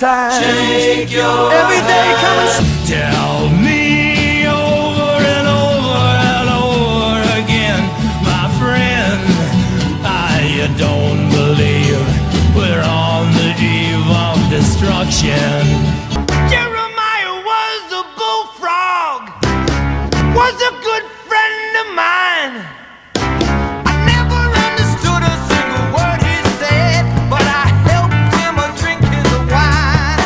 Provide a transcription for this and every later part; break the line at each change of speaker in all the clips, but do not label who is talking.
bad times.
Shake your
Every day come and
tell me over and over and over again, my friend, I don't believe we're on the eve of destruction. Jeremiah was a bullfrog, was a good friend of mine. I never understood a single word he said, but I helped him drink his wine.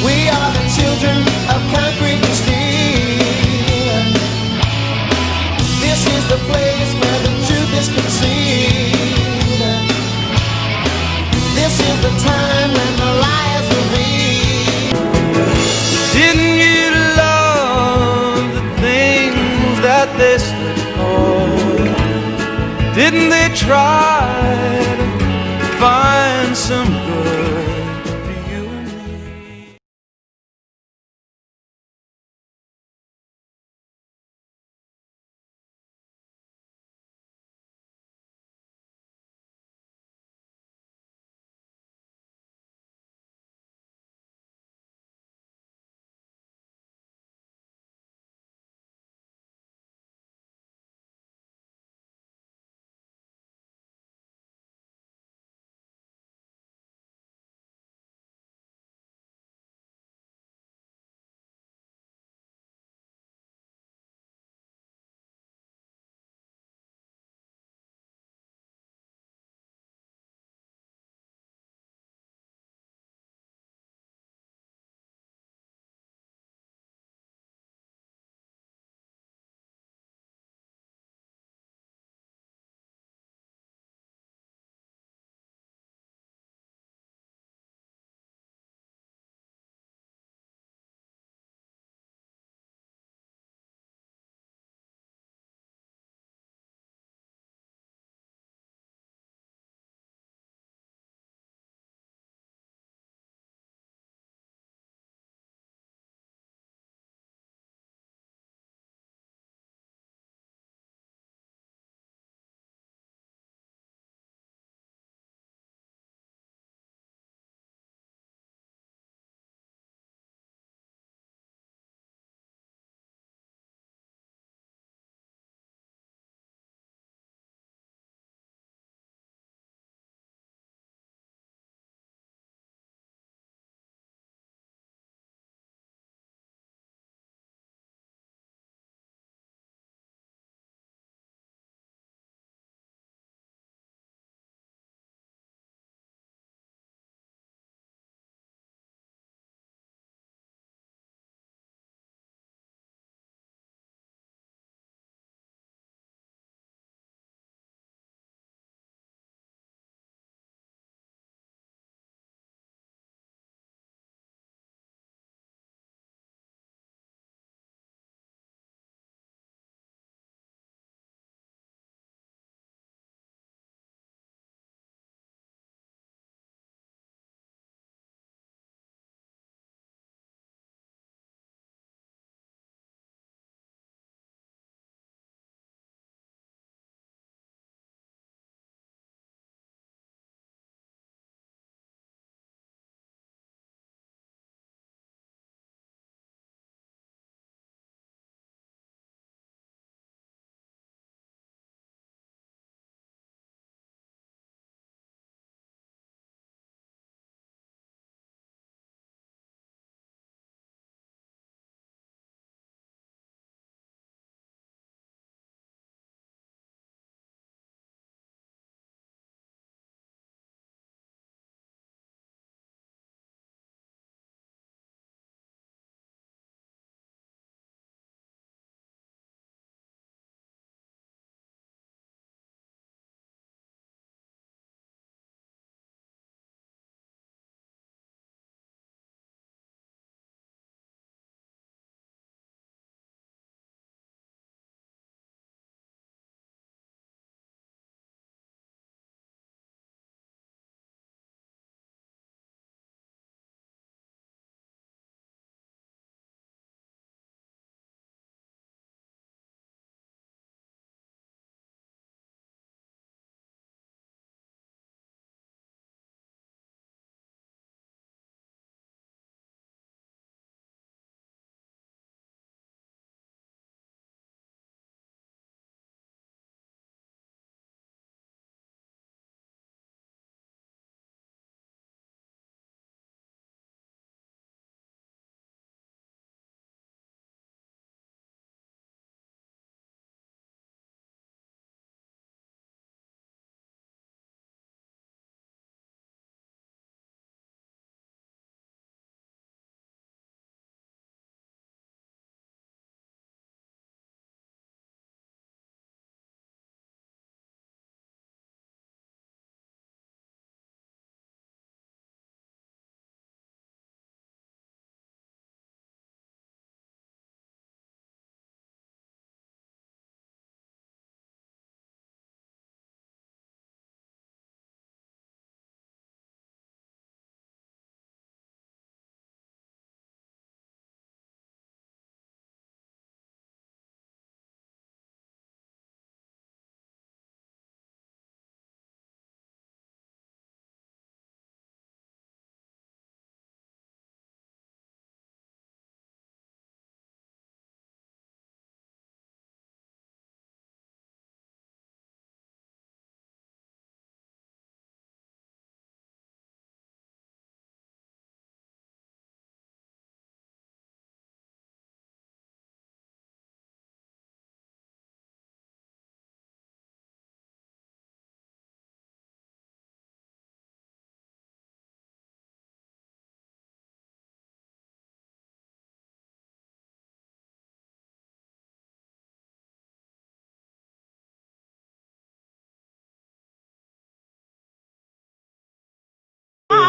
We are the children of concrete and steel. This is the place where the truth is concealed. This is the time when the lie is revealed.
Didn't you love the things that they stood for? Didn't they try to find some good?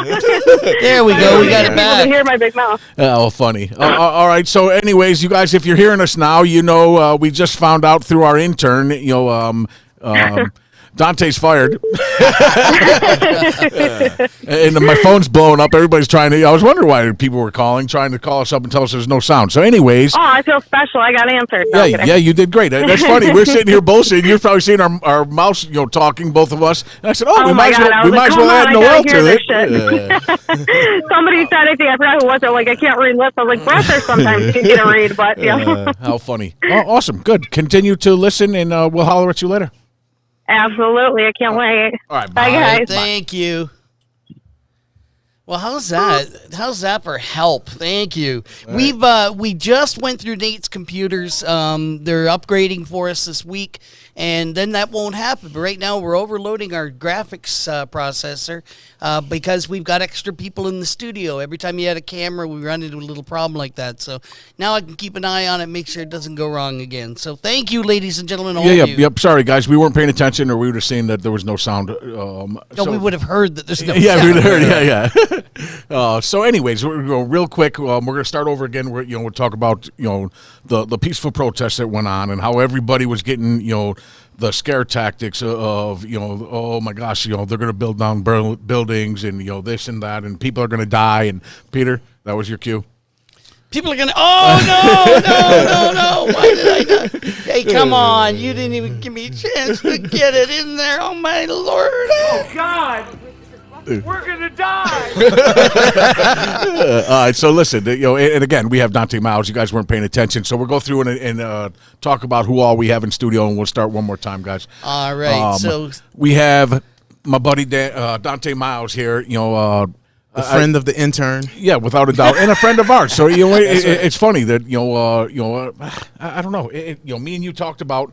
There we go. We got it
People to
back.
hear my big mouth.
Oh, funny. All right. So, anyways, you guys, if you're hearing us now, you know we just found out through our intern, Dante's fired. And my phone's blowing up. Everybody's trying to. I was wondering why people were trying to call us up and tell us there's no sound. So, anyways.
Oh, I feel special. I got answered. No,
Yeah, you did great. That's funny. We're sitting here bullshitting. You're probably seeing our mouths, talking, both of us. And I said, we might as well add Noel to it.
Somebody said, I forgot who was it. Like, I can't read lips. I was like, Breather sometimes you can get a read, but yeah.
How funny. Oh, awesome. Good. Continue to listen, and we'll holler at you later.
Absolutely. I can't wait.
All right.
Bye, guys.
Thank you. Well, how's that? How's that for help? Thank you. Right. We just went through Nate's computers. They're upgrading for us this week, and then that won't happen. But right now, we're overloading our graphics processor because we've got extra people in the studio. Every time you had a camera, we run into a little problem like that. So now I can keep an eye on it, make sure it doesn't go wrong again. So thank you, ladies and gentlemen.
Yep. Sorry, guys. We weren't paying attention, or we would have seen that there was no sound.
We would have heard that there's no sound.
Yeah, we would have heard. Yeah. So, anyways, we're going to go real quick. We're going to start over again. We'll talk about the peaceful protests that went on and how everybody was getting the scare tactics of oh my gosh, they're going to build down buildings and this and that, and people are going to die. And Peter, that was your cue.
People are going to, no. Why did I not? Hey, come on. You didn't even give me a chance to get it in there. Oh, my Lord.
Oh, God. We're going to die.
All right, so listen, and again, we have Dante Miles. You guys weren't paying attention, so we'll go through and talk about who all we have in studio, and we'll start one more time, guys.
All right, so
we have my buddy Dante Miles here,
a friend of the intern.
Yeah, without a doubt, and a friend of ours. So it's funny that I don't know. Me and you talked about.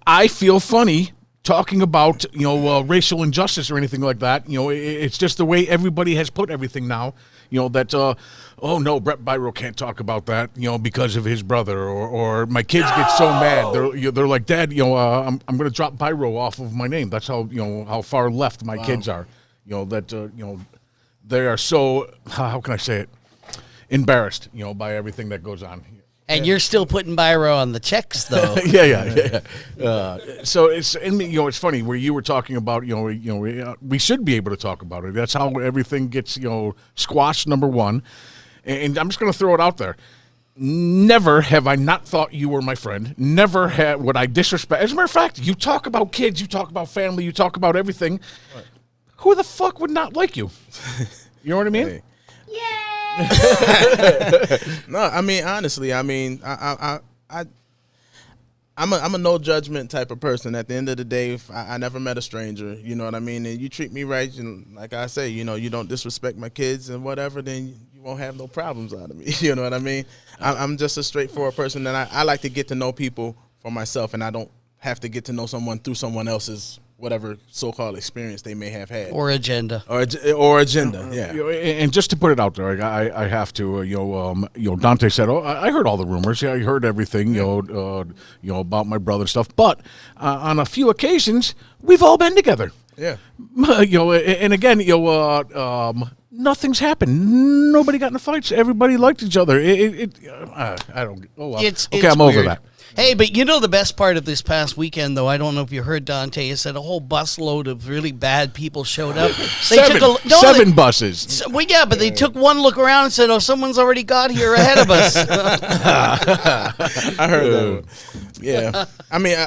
I feel funny talking about racial injustice or anything like that. It's just the way everybody has put everything now. That oh no, Brett Byro can't talk about that. Because of his brother, or my kids get so mad. They're like, Dad, I'm going to drop Byro off of my name. That's how how far left my kids are. They are so, how can I say it, embarrassed, by everything that goes on.
And you're still putting Byro on the checks, though.
Yeah. So it's funny where you were talking about, we should be able to talk about it. That's how everything gets, squashed, number one. And I'm just going to throw it out there. Never have I not thought you were my friend. Never would I disrespect. As a matter of fact, you talk about kids, you talk about family, you talk about everything. Right. Who the fuck would not like you? You know what I mean?
Hey. No, I mean honestly, I'm a no judgment type of person. At the end of the day, I never met a stranger. You know what I mean? And you treat me right, and like I say, you don't disrespect my kids and whatever, then you won't have no problems out of me. You know what I mean? I'm just a straightforward person, and I like to get to know people for myself, and I don't have to get to know someone through someone else's whatever so-called experience they may have had.
Or agenda.
Or agenda, yeah.
And just to put it out there, I have to, Dante said, I heard all the rumors. Yeah, I heard everything, about my brother and stuff. But on a few occasions, we've all been together.
Yeah.
And again, nothing's happened. Nobody got in fights. Everybody liked each other. I don't. Oh well.
It's
I'm
weird.
over that.
Hey, but the best part of this past weekend, though, I don't know if you heard Dante, is that a whole busload of really bad people showed up.
Seven buses.
Well, yeah, but they took one look around and said, oh, someone's already got here ahead of us.
I heard that one. Yeah. I mean,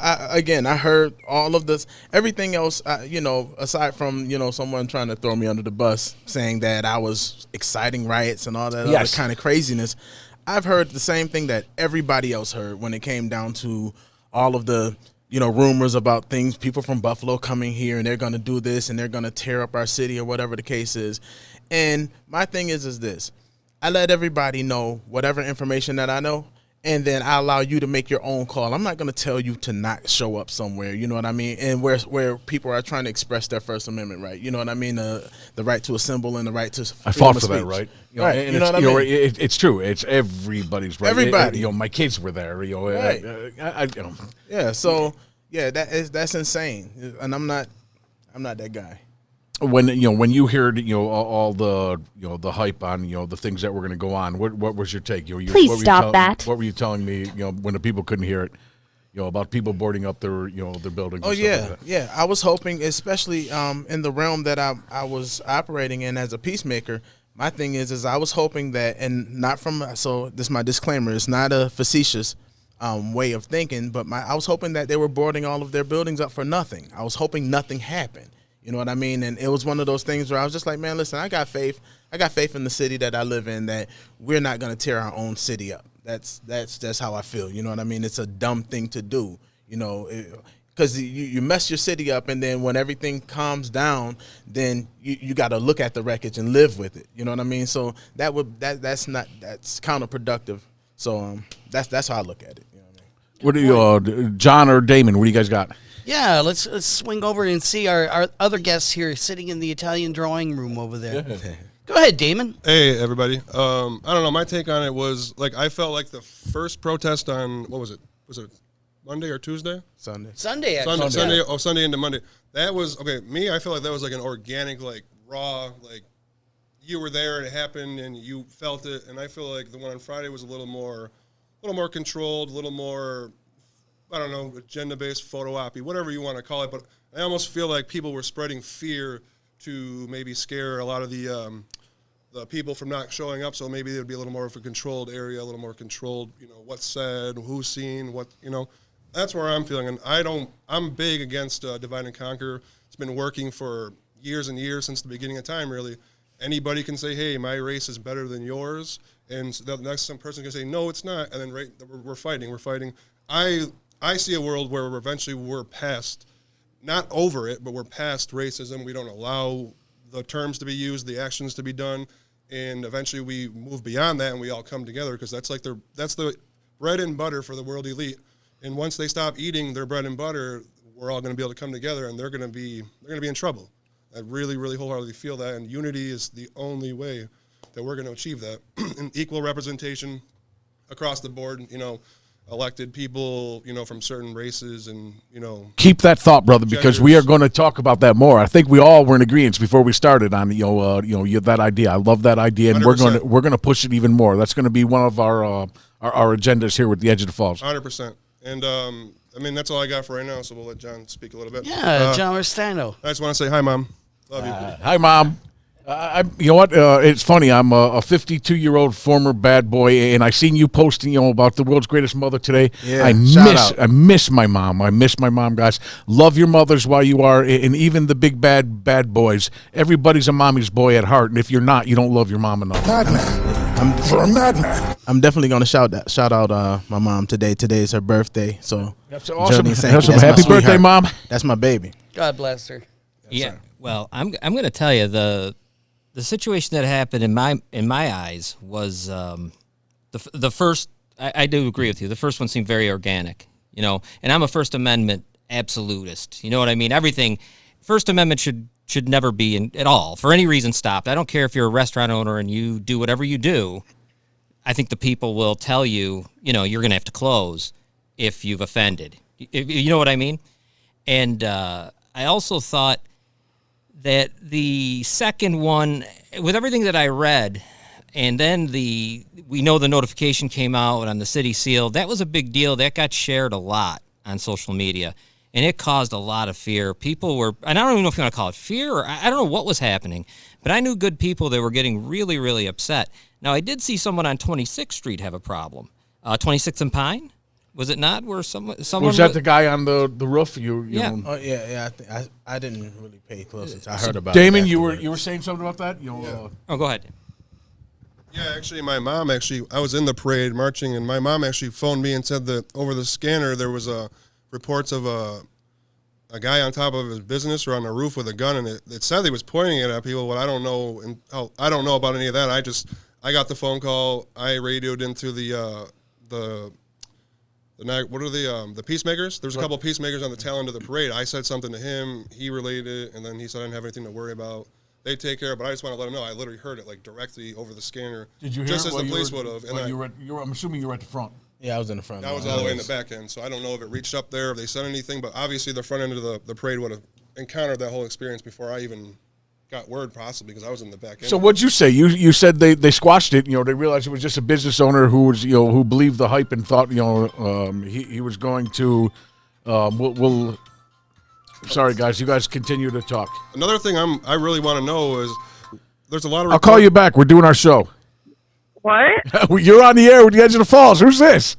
I heard all of this. Everything else, aside from, someone trying to throw me under the bus, saying that I was exciting riots and all that other kind of craziness, I've heard the same thing that everybody else heard when it came down to all of the, rumors about things, people from Buffalo coming here and they're going to do this and they're going to tear up our city or whatever the case is. And my thing is this. I let everybody know whatever information that I know, and then I allow you to make your own call. I'm not going to tell you to not show up somewhere, you know what I mean? And where people are trying to express their First Amendment right, you know what I mean? The right to assemble and the right to
I fought for that, right?
Right, you know what I mean?
It's true. It's everybody's right.
Everybody.
My kids were there.
Right. Yeah. So yeah, that's insane, and I'm not that guy.
when you heard all the the hype on the things that were going to go on, what was your take?
Please stop that.
What were you telling me? When the people couldn't hear it, about people boarding up their their buildings.
Oh
and stuff
yeah,
like that.
yeah. I was hoping, especially in the realm that I was operating in as a peacemaker. My thing is I was hoping that, and not from, so this is my disclaimer. It's not a facetious way of thinking, but I was hoping that they were boarding all of their buildings up for nothing. I was hoping nothing happened. You know what I mean? And it was one of those things where I was just like, man, listen, I got faith. I got faith in the city that I live in that we're not going to tear our own city up. That's how I feel. You know what I mean? It's a dumb thing to do, because you mess your city up, and then when everything calms down, then you got to look at the wreckage and live with it. You know what I mean? So that's counterproductive. So that's how I look at it. You know what I mean?
What do you, John or Damon? What do you guys got?
Yeah, let's swing over and see our other guests here sitting in the Italian drawing room over there. Go ahead, Damon.
Hey, everybody. I don't know. My take on it was, I felt like the first protest on, what was it? Was it Monday or Tuesday?
Sunday, actually.
Sunday into Monday. That was, me, I feel like that was an organic, raw, you were there, it happened, and you felt it. And I feel like the one on Friday was a little more controlled, a little more, I don't know, agenda-based, photo-oppy, whatever you want to call it. But I almost feel like people were spreading fear to maybe scare a lot of the people from not showing up. So maybe there'd be a little more of a controlled area, a little more controlled, what's said, who's seen, what. That's where I'm feeling. And I'm big against divide and conquer. It's been working for years and years, since the beginning of time, really. Anybody can say, hey, my race is better than yours. And the next person can say, no, it's not. And then we're fighting. I see a world where eventually we're past, not over it, but we're past racism. We don't allow the terms to be used, the actions to be done, and eventually we move beyond that and we all come together, because that's the bread and butter for the world elite. And once they stop eating their bread and butter, we're all going to be able to come together, and they're going to be in trouble. I really, really wholeheartedly feel that, and unity is the only way that we're going to achieve that. And equal representation across the board, elected people, from certain races, and
Keep that thought, brother, because we are going to talk about that more. I think we all were in agreement before we started on that idea. I love that idea, and
100%.
we're going to push it even more. That's going to be one of our agendas here with the Edge of the Falls.
100%. And that's all I got for right now. So we'll let John speak a little bit.
Yeah, John Restano.
I just want to say hi, Mom. Love you.
Hi, Mom. You know what? It's funny. I'm a 52-year-old former bad boy, and I seen you posting, about the world's greatest mother today.
Yeah,
I miss my mom. I miss my mom, guys. Love your mothers while you are, and even the big bad boys. Everybody's a mommy's boy at heart, and if you're not, you don't love your mom enough.
I'm definitely gonna shout out my mom today. Today is her birthday, so
That's awesome.
Jody, thank you. That's
Happy
my
birthday,
sweetheart.
Mom.
That's my baby.
God bless her.
Yeah. Well, I'm going to tell you the situation that happened in my eyes was the first. I do agree with you. The first one seemed very organic, and I'm a First Amendment absolutist. You know what I mean? Everything. First Amendment should never be at all for any reason stopped. I don't care if you're a restaurant owner and you do whatever you do. I think the people will tell you, you're going to have to close if you've offended. You know what I mean? And I also thought that the second one, with everything that I read, and then we know the notification came out on the city seal, that was a big deal. That got shared a lot on social media, and it caused a lot of fear. People were, and I don't even know if you want to call it fear, or I don't know what was happening, but I knew good people that were getting really, really upset. Now, I did see someone on 26th Street have a problem. 26th and Pine? Was it not? Where someone
Was that the guy on the roof?
Yeah.
Oh yeah. I didn't really pay close attention. I heard about
Damon,
it.
you were saying something about that?
Oh, go ahead.
Yeah, actually, my mom I was in the parade marching, and my mom actually phoned me and said that over the scanner there was reports of a guy on top of his business or on the roof with a gun, and it said he was pointing it at people. But I don't know, I don't know about any of that. I got the phone call. I radioed into the what are the peacemakers? There's a couple of peacemakers on the tail end of the parade. I said something to him. He relayed it, and then he said I didn't have anything to worry about. They take care of it, but I just want to let him know I literally heard it directly over the scanner.
Did you hear
just
it?
as the police would have?
I'm assuming you were at the front.
Yeah, I was in the front.
I was all the way in the back end, so I don't know if it reached up there, if they said anything, but obviously the front end of the parade would have encountered that whole experience before I even got word possibly because I was in the back end.
So what'd you say? You said they squashed it. They realized it was just a business owner who was who believed the hype and thought he was going to. We'll sorry guys, you guys continue to talk.
Another thing I really want to know is there's a lot of.
I'll call you back. We're doing our show.
What?
You're on the air with the Edge of the Falls. Who's this?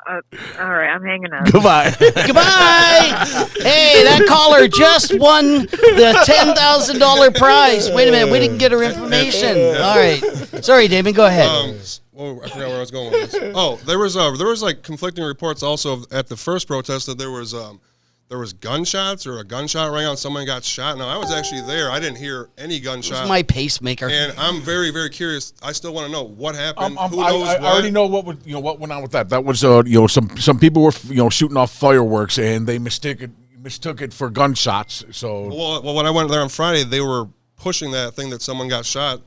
All right, I'm hanging up.
Goodbye.
Goodbye. Hey, that caller just won the $10,000 prize. Wait a minute, we didn't get her information. All right, sorry, Damon. Go ahead.
Well, I forgot where I was going with this. Oh, there was like conflicting reports also at the first protest that there was gunshots or a gunshot rang out. Someone got shot. Now I was actually there. I didn't hear any gunshot.
It was my pacemaker.
And I'm very, very curious. I still want to know what happened. Who
I
knows what?
already know what went on with that. That was some people were shooting off fireworks and they mistook it for gunshots. So
well, when I went there on Friday, they were pushing that thing that someone got shot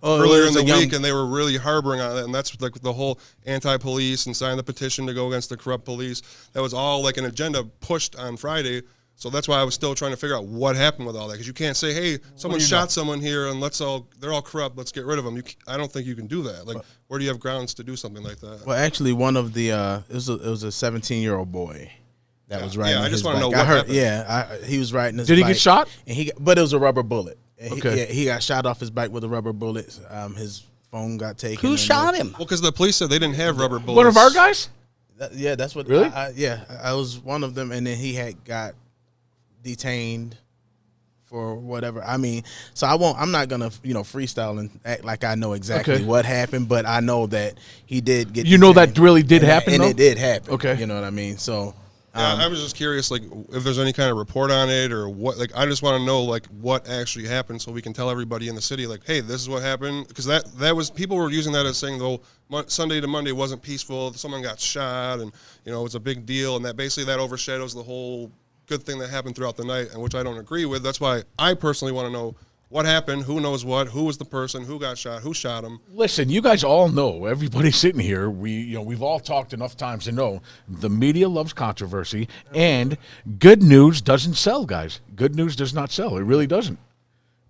earlier in the week, and they were really harboring on it. And that's like the whole anti-police and sign the petition to go against the corrupt police. That was all like an agenda pushed on Friday. So that's why I was still trying to figure out what happened with all that. Because you can't say, hey, someone shot someone here and they're all corrupt, let's get rid of them. I don't think you can do that. Like, where do you have grounds to do something like that?
Well, actually, one of the it was a 17-year-old boy that was riding.
Yeah, I just
want to
know what happened.
He was riding his
did
bike.
He get shot?
And but it was a rubber bullet. And
Okay.
he got shot off his bike with a rubber bullet. His phone got taken.
Who shot him?
Well, because the police said they didn't have rubber bullets.
One of our guys?
That's what.
Really?
I was one of them, and then he had got detained for whatever. I mean, so I'm not gonna freestyle and act like I know exactly what happened, but I know that he did get.
You know that really did happen,
and
though?
it did happen.
Okay.
You know what I mean? So.
I was just curious, like, if there's any kind of report on it or what. Like, I just want to know, like, what actually happened so we can tell everybody in the city, like, hey, this is what happened. Because that was, people were using that as saying, though, Sunday to Monday wasn't peaceful. Someone got shot, and, it was a big deal. And that basically that overshadows the whole good thing that happened throughout the night, and which I don't agree with. That's why I personally want to know what happened, who knows what, who was the person, who got shot, who shot him.
Listen, you guys all know, everybody sitting here, we've all talked enough times to know the media loves controversy, and good news doesn't sell, guys. Good news does not sell. It really doesn't.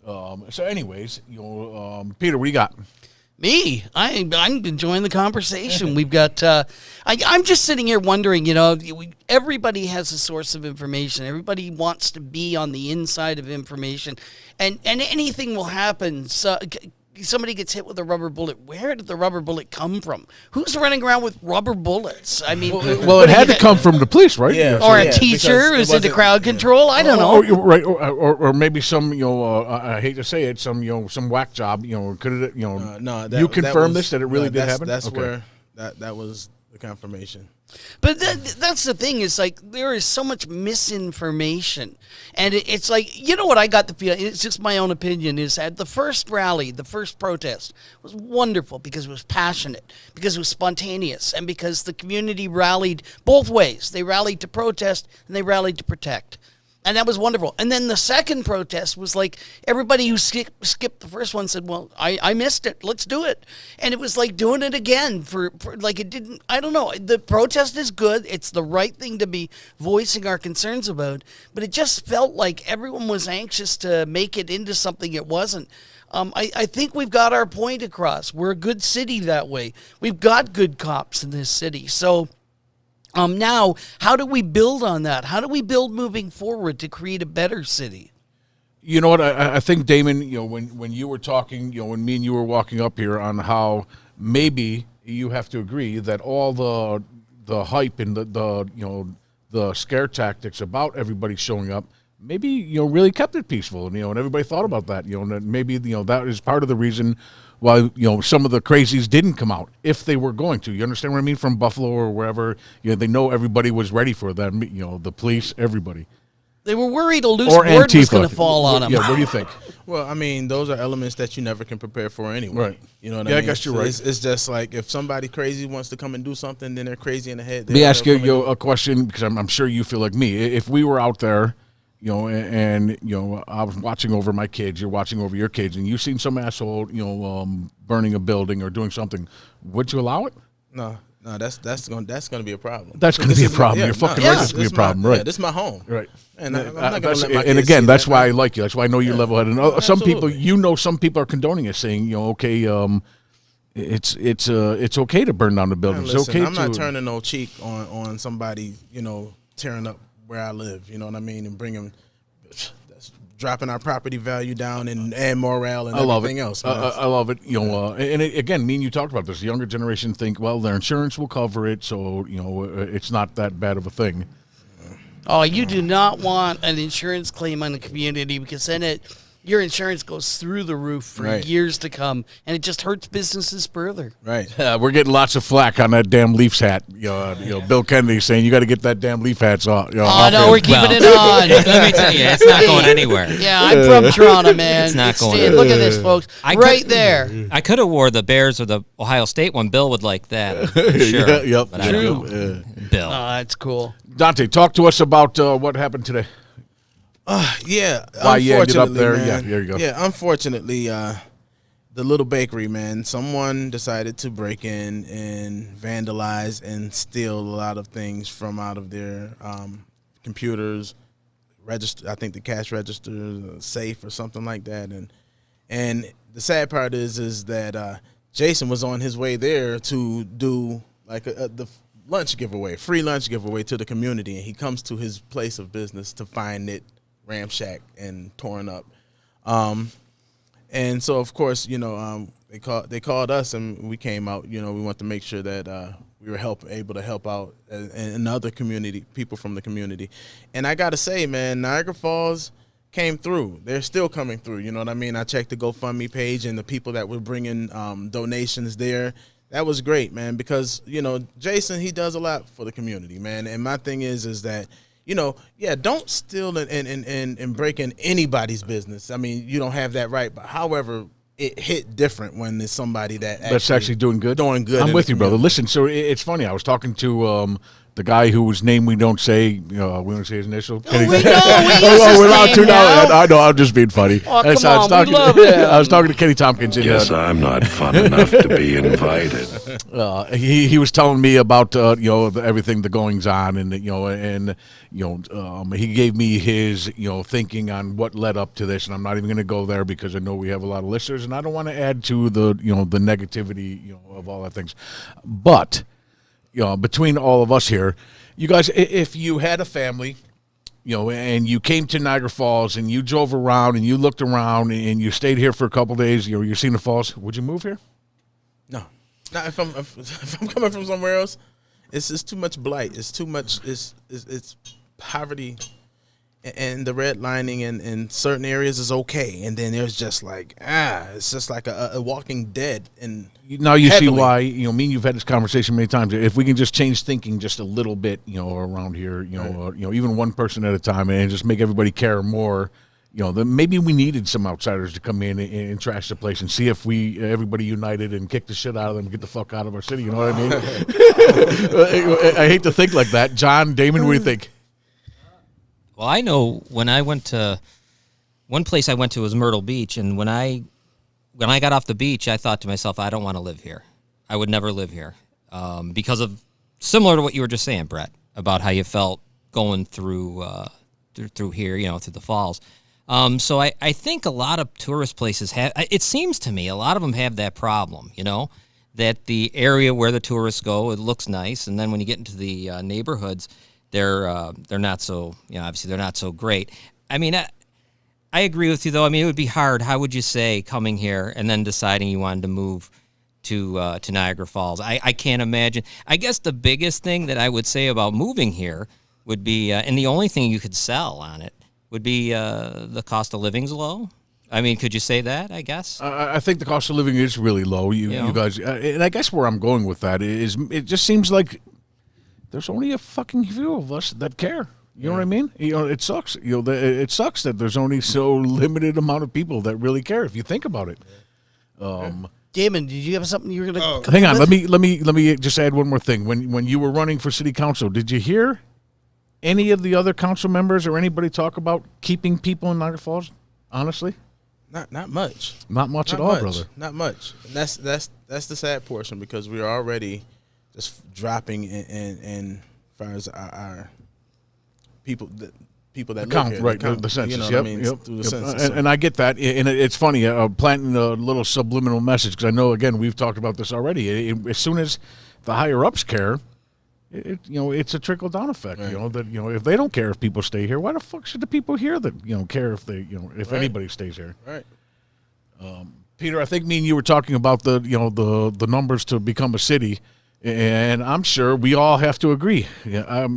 So anyways, Peter, what do you got?
Me, I'm enjoying the conversation. We've got. I'm just sitting here wondering. Everybody has a source of information. Everybody wants to be on the inside of information, and anything will happen. So, somebody gets hit with a rubber bullet. Where did the rubber bullet come from? Who's running around with rubber bullets? I mean,
well, it had to come from the police, right?
Yeah.
or a teacher who's into crowd control. I don't know.
Right, or maybe some, I hate to say it, some whack job. Could it,
No,
you confirm this that it really did happen?
That's
Okay.
where that was the confirmation.
But that's the thing is, like, there is so much misinformation. And it's like, what I got the feeling, it's just my own opinion, is at the first rally, the first protest was wonderful because it was passionate, because it was spontaneous, and because the community rallied both ways. They rallied to protest and they rallied to protect. And that was wonderful. And then the second protest was like everybody who skipped the first one said, well, I missed it. Let's do it. And it was like doing it again for like it didn't, I don't know. The protest is good. It's the right thing to be voicing our concerns about. But it just felt like everyone was anxious to make it into something it wasn't. I think we've got our point across. We're a good city that way. We've got good cops in this city. So... now, how do we build on that? How do we build moving forward to create a better city?
You know what? I think, Damon, when you were talking, when me and you were walking up here on how maybe you have to agree that all the hype and the scare tactics about everybody showing up maybe, really kept it peaceful. And everybody thought about that, and maybe, that is part of the reason why, some of the crazies didn't come out if they were going to. You understand what I mean? From Buffalo or wherever, they know everybody was ready for them, the police, everybody.
They were worried a loose
Or
board was
Antifa.
going to fall on them.
Yeah, what do you think?
Well, I mean, those are elements that you never can prepare for anyway.
Right.
You know what
Yeah,
I
I
mean?
guess you're
So
right.
It's just like if somebody crazy wants to come and do something, then they're crazy in the head.
Let me ask you a question, because I'm sure you feel like me. If we were out there, and I was watching over my kids, you're watching over your kids, and you've seen some asshole, burning a building or doing something, would you allow it?
No. No, that's gonna be a problem.
That's going to be a problem. You're fucking right. That's going to be a problem, right?
Yeah, this is my home,
right?
And I'm not gonna let my
and
kids
again,
see
that's
that,
why I
man.
like you. That's why I know you're level-headed. And some people,
Absolutely.
some people are condoning it, saying, okay, it's okay to burn down the buildings.
Man, listen,
it's okay
I'm not
to
turning no cheek on somebody, tearing up where I live. You know what I mean, and bringing. Dropping our property value down and morale and everything else. Man.
I love it. Again, me and you talked about this. The younger generation think, well, their insurance will cover it, so it's not that bad of a thing.
Oh, you do not want an insurance claim on the community because then your insurance goes through the roof for years to come, and it just hurts businesses further.
Right.
We're getting lots of flack on that damn Leafs hat. Bill Kennedy saying you got to get that damn Leaf hats off.
Oh, no, we're keeping it on.
Let me tell you, it's not going anywhere.
Yeah, I'm from Toronto, man.
It's not going
Look at this, folks. There.
I could have wore the Bears or the Ohio State one. Bill would like that. For sure.
Yep.
But I don't know. Bill.
Oh, that's cool.
Dante, talk to us about what happened today.
Yeah.
Why you ended up there?
Man,
Yeah, there you go.
Yeah, unfortunately, the little bakery, man, someone decided to break in and vandalize and steal a lot of things from out of their computers, register. I think the cash register, safe, or something like that. And the sad part is that Jason was on his way there to do like the lunch giveaway, free lunch giveaway to the community, and he comes to his place of business to find it ramshacked and torn up. And so of course, they called us and we came out. We want to make sure that we were able to help out and other people from the community. And I gotta say, man, Niagara Falls came through. They're still coming through. You know what I mean? I checked the GoFundMe page and the people that were bringing donations there. That was great, man, because Jason, he does a lot for the community, man. And my thing is that don't steal and break in anybody's business. I mean, you don't have that right, but however, it hit different when there's somebody that's
actually doing good.
I'm
with you, brother. Listen, so it's funny. I was talking to the guy whose name we don't say. We don't say his initial.
Oh, we know. We use
we're allowed
his
to
name
now.
now.
I know. I'm just being funny.
Oh,
And
come on, we love
I
him.
was talking to Kenny Tompkins.
Guess I'm not fun enough to be invited.
He was telling me about everything, the goings on, and he gave me his thinking on what led up to this, and I'm not even going to go there because I know we have a lot of listeners, and I don't want to add to the the negativity of all that things, but between all of us here, you guys, if you had a family, and you came to Niagara Falls and you drove around and you looked around and you stayed here for a couple of days, you're seeing the falls, would you move here?
No. Not if I'm coming from somewhere else. It's just too much blight. It's too much. It's poverty, and the redlining in certain areas is okay, and then there's just like it's just like a Walking Dead. And
now you see why me and you've had this conversation many times. If we can just change thinking just a little bit, around here, even one person at a time, and just make everybody care more. Then maybe we needed some outsiders to come in and trash the place and see if everybody united and kick the shit out of them and get the fuck out of our city. You know what I mean? I hate to think like that. John, Damon, what do you think?
Well, I know when I went to one place I went to was Myrtle Beach, and when I got off the beach, I thought to myself, I don't want to live here. I would never live here because of similar to what you were just saying, Brett, about how you felt going through here, through the falls. So I think a lot of tourist places have, it seems to me, a lot of them have that problem, that the area where the tourists go, it looks nice. And then when you get into the neighborhoods, they're not so, obviously they're not so great. I mean, I agree with you though. I mean, it would be hard. How would you say coming here and then deciding you wanted to move to Niagara Falls? I can't imagine. I guess the biggest thing that I would say about moving here would be, and the only thing you could sell on it, would be the cost of living's low. I mean, could you say that, I guess?
I think the cost of living is really low. You guys, and I guess where I'm going with that is it just seems like there's only a fucking few of us that care. You know what I mean? It sucks. It sucks that there's only so limited amount of people that really care if you think about it.
Damon, did you have something you were going to
hang on, let me just add one more thing. When you were running for city council, did you hear any of the other council members or anybody talk about keeping people in Niagara Falls? Honestly,
not much.
Not much at all, brother.
Not much. And that's the sad portion because we are already just dropping in as far as our people that
count,
live here,
right?
count,
The census,
you know
yep,
what I mean?
yep,
Through the
yep.
census.
And I get that, and it's funny planting a little subliminal message because I know again we've talked about this already. As soon as the higher ups care, it's a trickle down effect.
Right.
That if they don't care if people stay here, why the fuck should the people here that care if they if
Right.
anybody stays here?
Right.
Peter, I think me and you were talking about the numbers to become a city, and I'm sure we all have to agree. Yeah,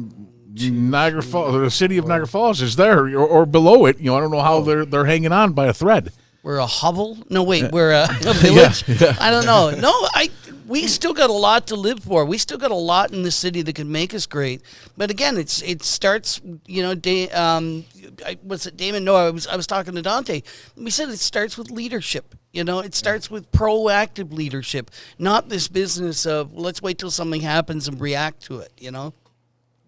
Niagara Falls, the city of Niagara Falls is there or below it. I don't know how they're hanging on by a thread.
We're a hovel? No, wait, we're a village?
Yeah.
I don't know. No, we still got a lot to live for. We still got a lot in the city that can make us great. But again, it starts, was it Damon? No, I was talking to Dante. We said it starts with leadership. It starts with proactive leadership, not this business of let's wait till something happens and react to it,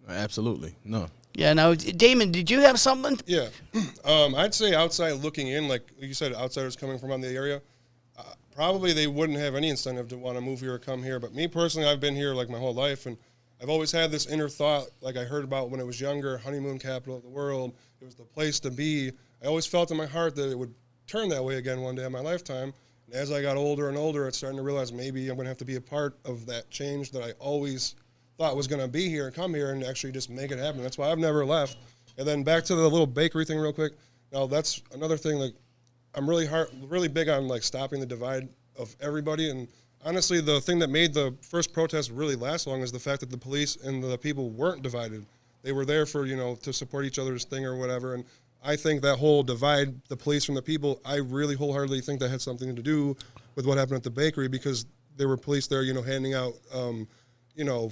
Absolutely. No.
Yeah, now, Damon, did you have something?
Yeah. I'd say outside looking in, like you said, outsiders coming from the area, probably they wouldn't have any incentive to want to move here or come here. But me personally, I've been here like my whole life, and I've always had this inner thought, like I heard about when I was younger, honeymoon capital of the world. It was the place to be. I always felt in my heart that it would turn that way again one day in my lifetime. And as I got older and older, it's starting to realize maybe I'm going to have to be a part of that change that I always thought was going to be here and come here and actually just make it happen. That's why I've never left. And then back to the little bakery thing real quick. Now that's another thing, like I'm really big on like stopping the divide of everybody. And honestly, the thing that made the first protest really last long is the fact that the police and the people weren't divided. They were there for, to support each other's thing or whatever. And I think that whole divide the police from the people, I really wholeheartedly think that had something to do with what happened at the bakery because there were police there, handing out,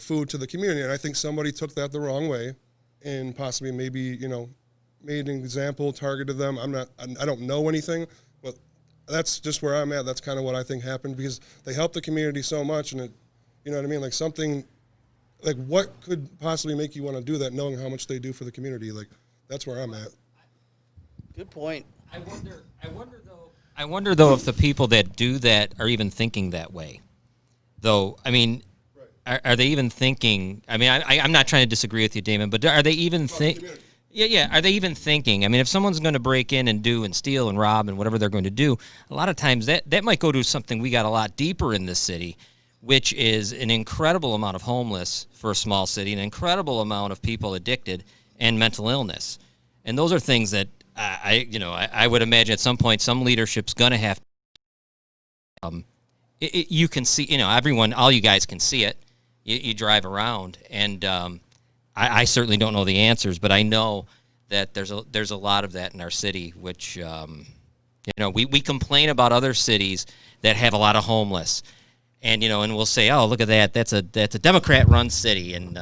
food to the community. And I think somebody took that the wrong way and possibly maybe, made an example, targeted them. I don't know anything, but that's just where I'm at. That's kind of what I think happened because they helped the community so much. And like something, like what could possibly make you want to do that knowing how much they do for the community? Like that's where I'm at.
Good point.
I wonder though if the people that do that are even thinking that way. Though, I mean, are they even thinking? I mean, I'm not trying to disagree with you, Damon, but are they even think? Yeah. Are they even thinking? I mean, if someone's going to break in and do and steal and rob and whatever they're going to do, a lot of times that might go to something we got a lot deeper in this city, which is an incredible amount of homeless for a small city, an incredible amount of people addicted and mental illness, and those are things that I would imagine at some point some leadership's going to have. You can see, all you guys can see it. You drive around, and I certainly don't know the answers, but I know that there's a lot of that in our city, which we complain about other cities that have a lot of homeless, and and we'll say, oh, look at that, that's a Democrat-run city, and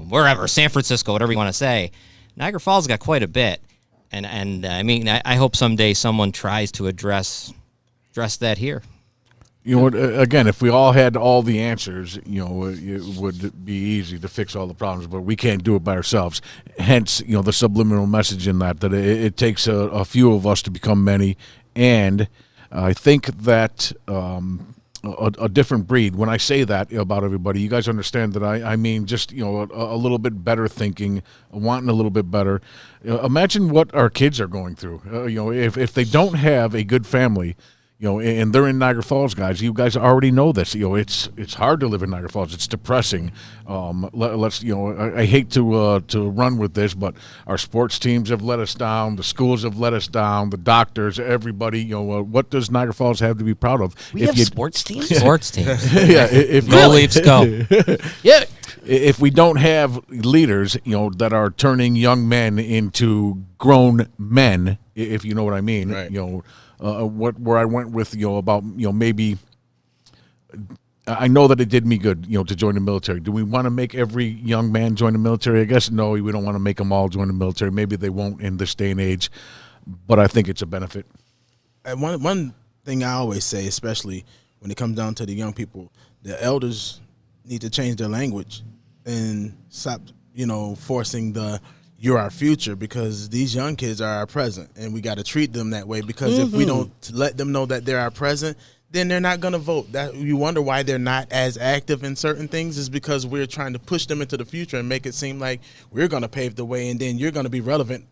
wherever, San Francisco, whatever you want to say. Niagara Falls got quite a bit, and I mean, I hope someday someone tries to address that here.
Again, if we all had all the answers, it would be easy to fix all the problems, but we can't do it by ourselves. Hence, the subliminal message in that it takes a few of us to become many. And I think that a different breed, when I say that about everybody, you guys understand that I mean just, a little bit better thinking, wanting a little bit better. Imagine what our kids are going through. If they don't have a good family, and they're in Niagara Falls, guys. You guys already know this. It's hard to live in Niagara Falls. It's depressing. I hate to run with this, but our sports teams have let us down. The schools have let us down. The doctors, everybody. What does Niagara Falls have to be proud of?
We have sports teams.
Sports teams.
Yeah. If
go Leafs, go.
Yeah.
If we don't have leaders, that are turning young men into grown men, if you know what I mean,
right.
Where I went with about maybe I know that it did me good to join the military. Do we want to make every young man join the military? I guess no. We don't want to make them all join the military. Maybe they won't in this day and age, but I think it's a benefit.
And one thing I always say, especially when it comes down to the young people, the elders need to change their language and stop forcing the you're our future, because these young kids are our present, and we got to treat them that way, because if we don't let them know that they're our present, then they're not going to vote. That you wonder why they're not as active in certain things is because we're trying to push them into the future and make it seem like we're going to pave the way, and then you're going to be relevant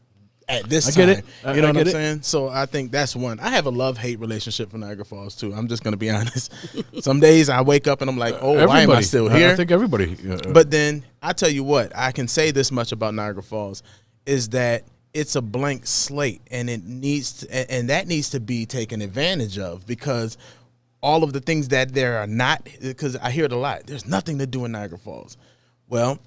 at this time.
Get it.
You know what I'm
it.
saying? So I think that's one. I have a love-hate relationship with Niagara Falls too. I'm just going to be honest. Some days I wake up and I'm like, oh, why am I still here?
I think everybody.
But then I tell you what, I can say this much about Niagara Falls is that it's a blank slate, and it needs to, and that needs to be taken advantage of, because all of the things that there are not, because I hear it a lot, there's nothing to do in Niagara Falls. Well,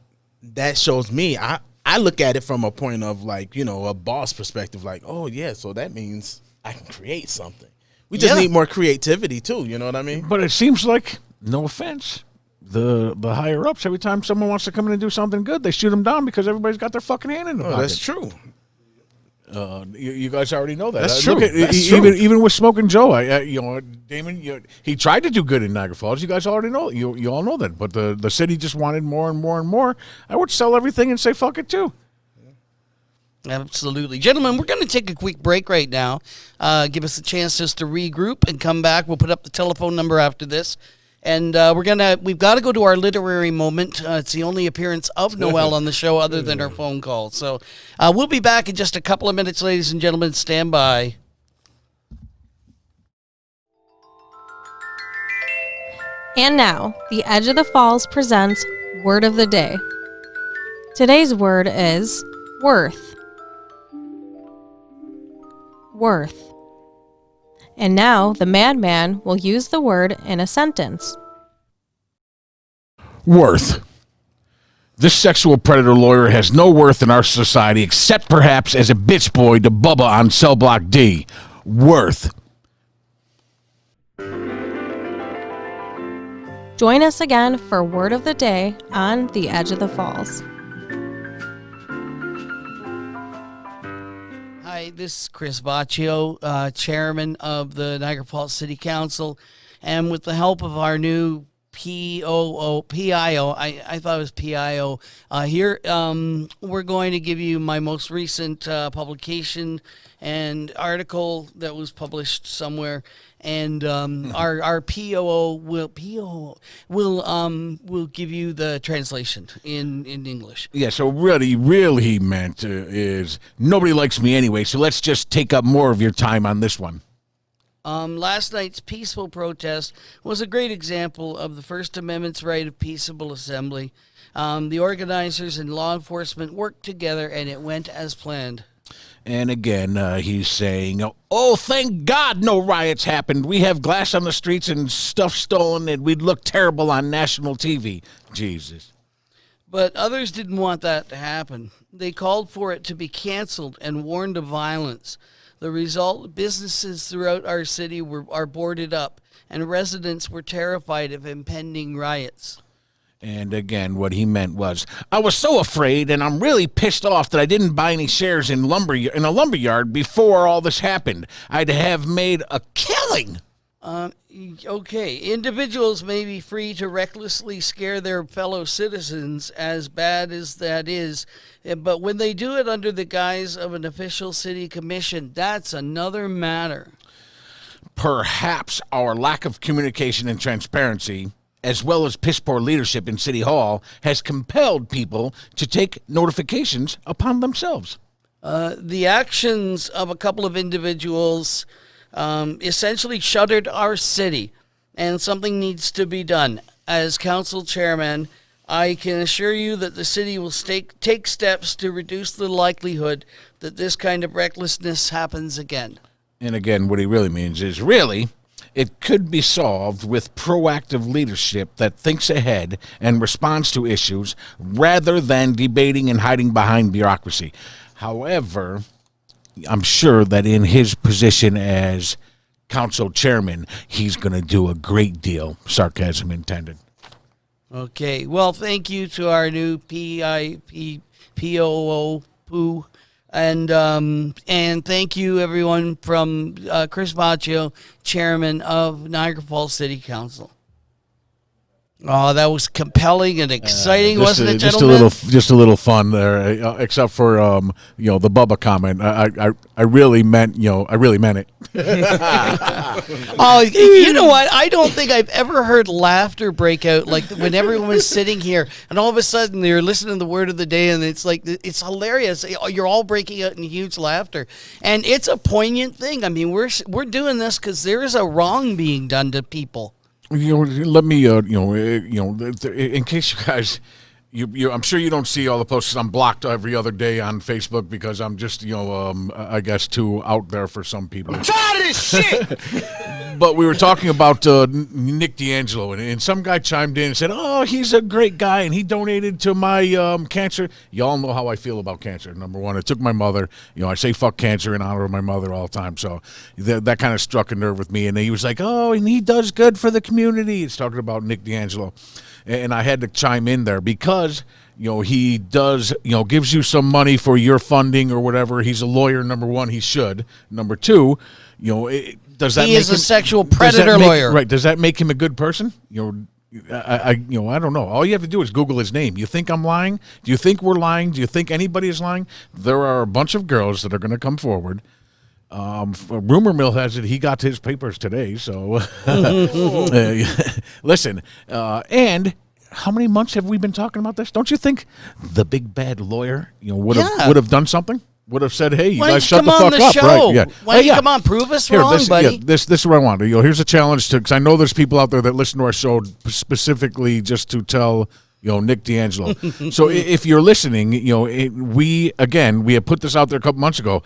that shows me, I look at it from a point of like, a boss perspective, like, oh yeah, so that means I can create something. We just need more creativity too, you know what I mean?
But it seems like, no offense, the higher ups, every time someone wants to come in and do something good, they shoot them down because everybody's got their fucking hand in the pocket.
That's true.
You guys already know that.
That's true.
Even with Smoking Joe, Damon, he tried to do good in Niagara Falls. You guys already know. You all know that. But the city just wanted more and more and more. I would sell everything and say fuck it too.
Absolutely. Gentlemen, we're going to take a quick break right now. Give us a chance just to regroup and come back. We'll put up the telephone number after this. And we've got to go to our literary moment. It's the only appearance of Noelle on the show other than her phone call. So we'll be back in just a couple of minutes, ladies and gentlemen. Stand by.
And now, The Edge of the Falls presents Word of the Day. Today's word is worth. Worth. And now, the madman will use the word in a sentence.
Worth. This sexual predator lawyer has no worth in our society except perhaps as a bitch boy to Bubba on Cell Block D. Worth.
Join us again for Word of the Day on The Edge of the Falls.
Hi, this is Chris Baccio, chairman of the Niagara Falls City Council, and with the help of our new PIO, I thought it was PIO, here, we're going to give you my most recent publication and article that was published somewhere, and our POO will give you the translation in English.
Yeah, so really he meant is nobody likes me anyway, so let's just take up more of your time on this one.
Last night's peaceful protest was a great example of the First Amendment's right of peaceable assembly. The organizers and law enforcement worked together, and it went as planned.
And again, he's saying, oh, thank God no riots happened. We have glass on the streets and stuff stolen, and we'd look terrible on national TV. Jesus.
But others didn't want that to happen. They called for it to be canceled and warned of violence. The result, businesses throughout our city are boarded up, and residents were terrified of impending riots.
And again, what he meant was, I was so afraid, and I'm really pissed off that I didn't buy any shares in a lumberyard before all this happened. I'd have made a killing.
Okay, individuals may be free to recklessly scare their fellow citizens, as bad as that is, but when they do it under the guise of an official city commission, that's another matter.
Perhaps our lack of communication and transparency, as well as piss-poor leadership in City Hall, has compelled people to take notifications upon themselves.
The actions of a couple of individuals essentially shuttered our city, and something needs to be done. As council chairman, I can assure you that the city will take steps to reduce the likelihood that this kind of recklessness happens again.
And again, what he really means is, really, it could be solved with proactive leadership that thinks ahead and responds to issues rather than debating and hiding behind bureaucracy. However, I'm sure that in his position as council chairman, he's going to do a great deal, sarcasm intended.
Okay, well, thank you to our new POO, and thank you, everyone, from Chris Baccio, chairman of Niagara Falls City Council. Oh, that was compelling and exciting, wasn't it,
just
gentlemen?
just a little fun there, except for the Bubba comment. I really meant it.
Oh, you know what? I don't think I've ever heard laughter break out like when everyone was sitting here and all of a sudden they're listening to the word of the day and it's like, it's hilarious. You're all breaking out in huge laughter. And it's a poignant thing. I mean, we're doing this because there is a wrong being done to people.
Let me, in case you guys, I'm sure you don't see all the posts. I'm blocked every other day on Facebook because I'm just, I guess too out there for some people. I'm tired of this shit. But we were talking about Nick D'Angelo, and some guy chimed in and said, "Oh, he's a great guy, and he donated to my cancer." Y'all know how I feel about cancer. Number one, it took my mother. I say fuck cancer in honor of my mother all the time. So that kind of struck a nerve with me. And he was like, "Oh, and he does good for the community." It's talking about Nick D'Angelo. And I had to chime in there because, he does, gives you some money for your funding or whatever. He's a lawyer, number one, he should. Number two, does that
he is a sexual predator lawyer.
Right. Does that make him a good person? I don't know. All you have to do is Google his name. You think I'm lying? Do you think we're lying? Do you think anybody is lying? There are a bunch of girls that are going to come forward. Rumor mill has it he got his papers today. So listen, and how many months have we been talking about this? Don't you think the big bad lawyer, would have done something? Would have said, "Hey, you guys shut the fuck up!"
Show?
Right? Yeah.
Why don't you come on, prove us wrong, buddy?
Yeah, this is what I want. Here's a challenge because I know there's people out there that listen to our show specifically just to tell Nick D'Angelo. So if you're listening, we have put this out there a couple months ago.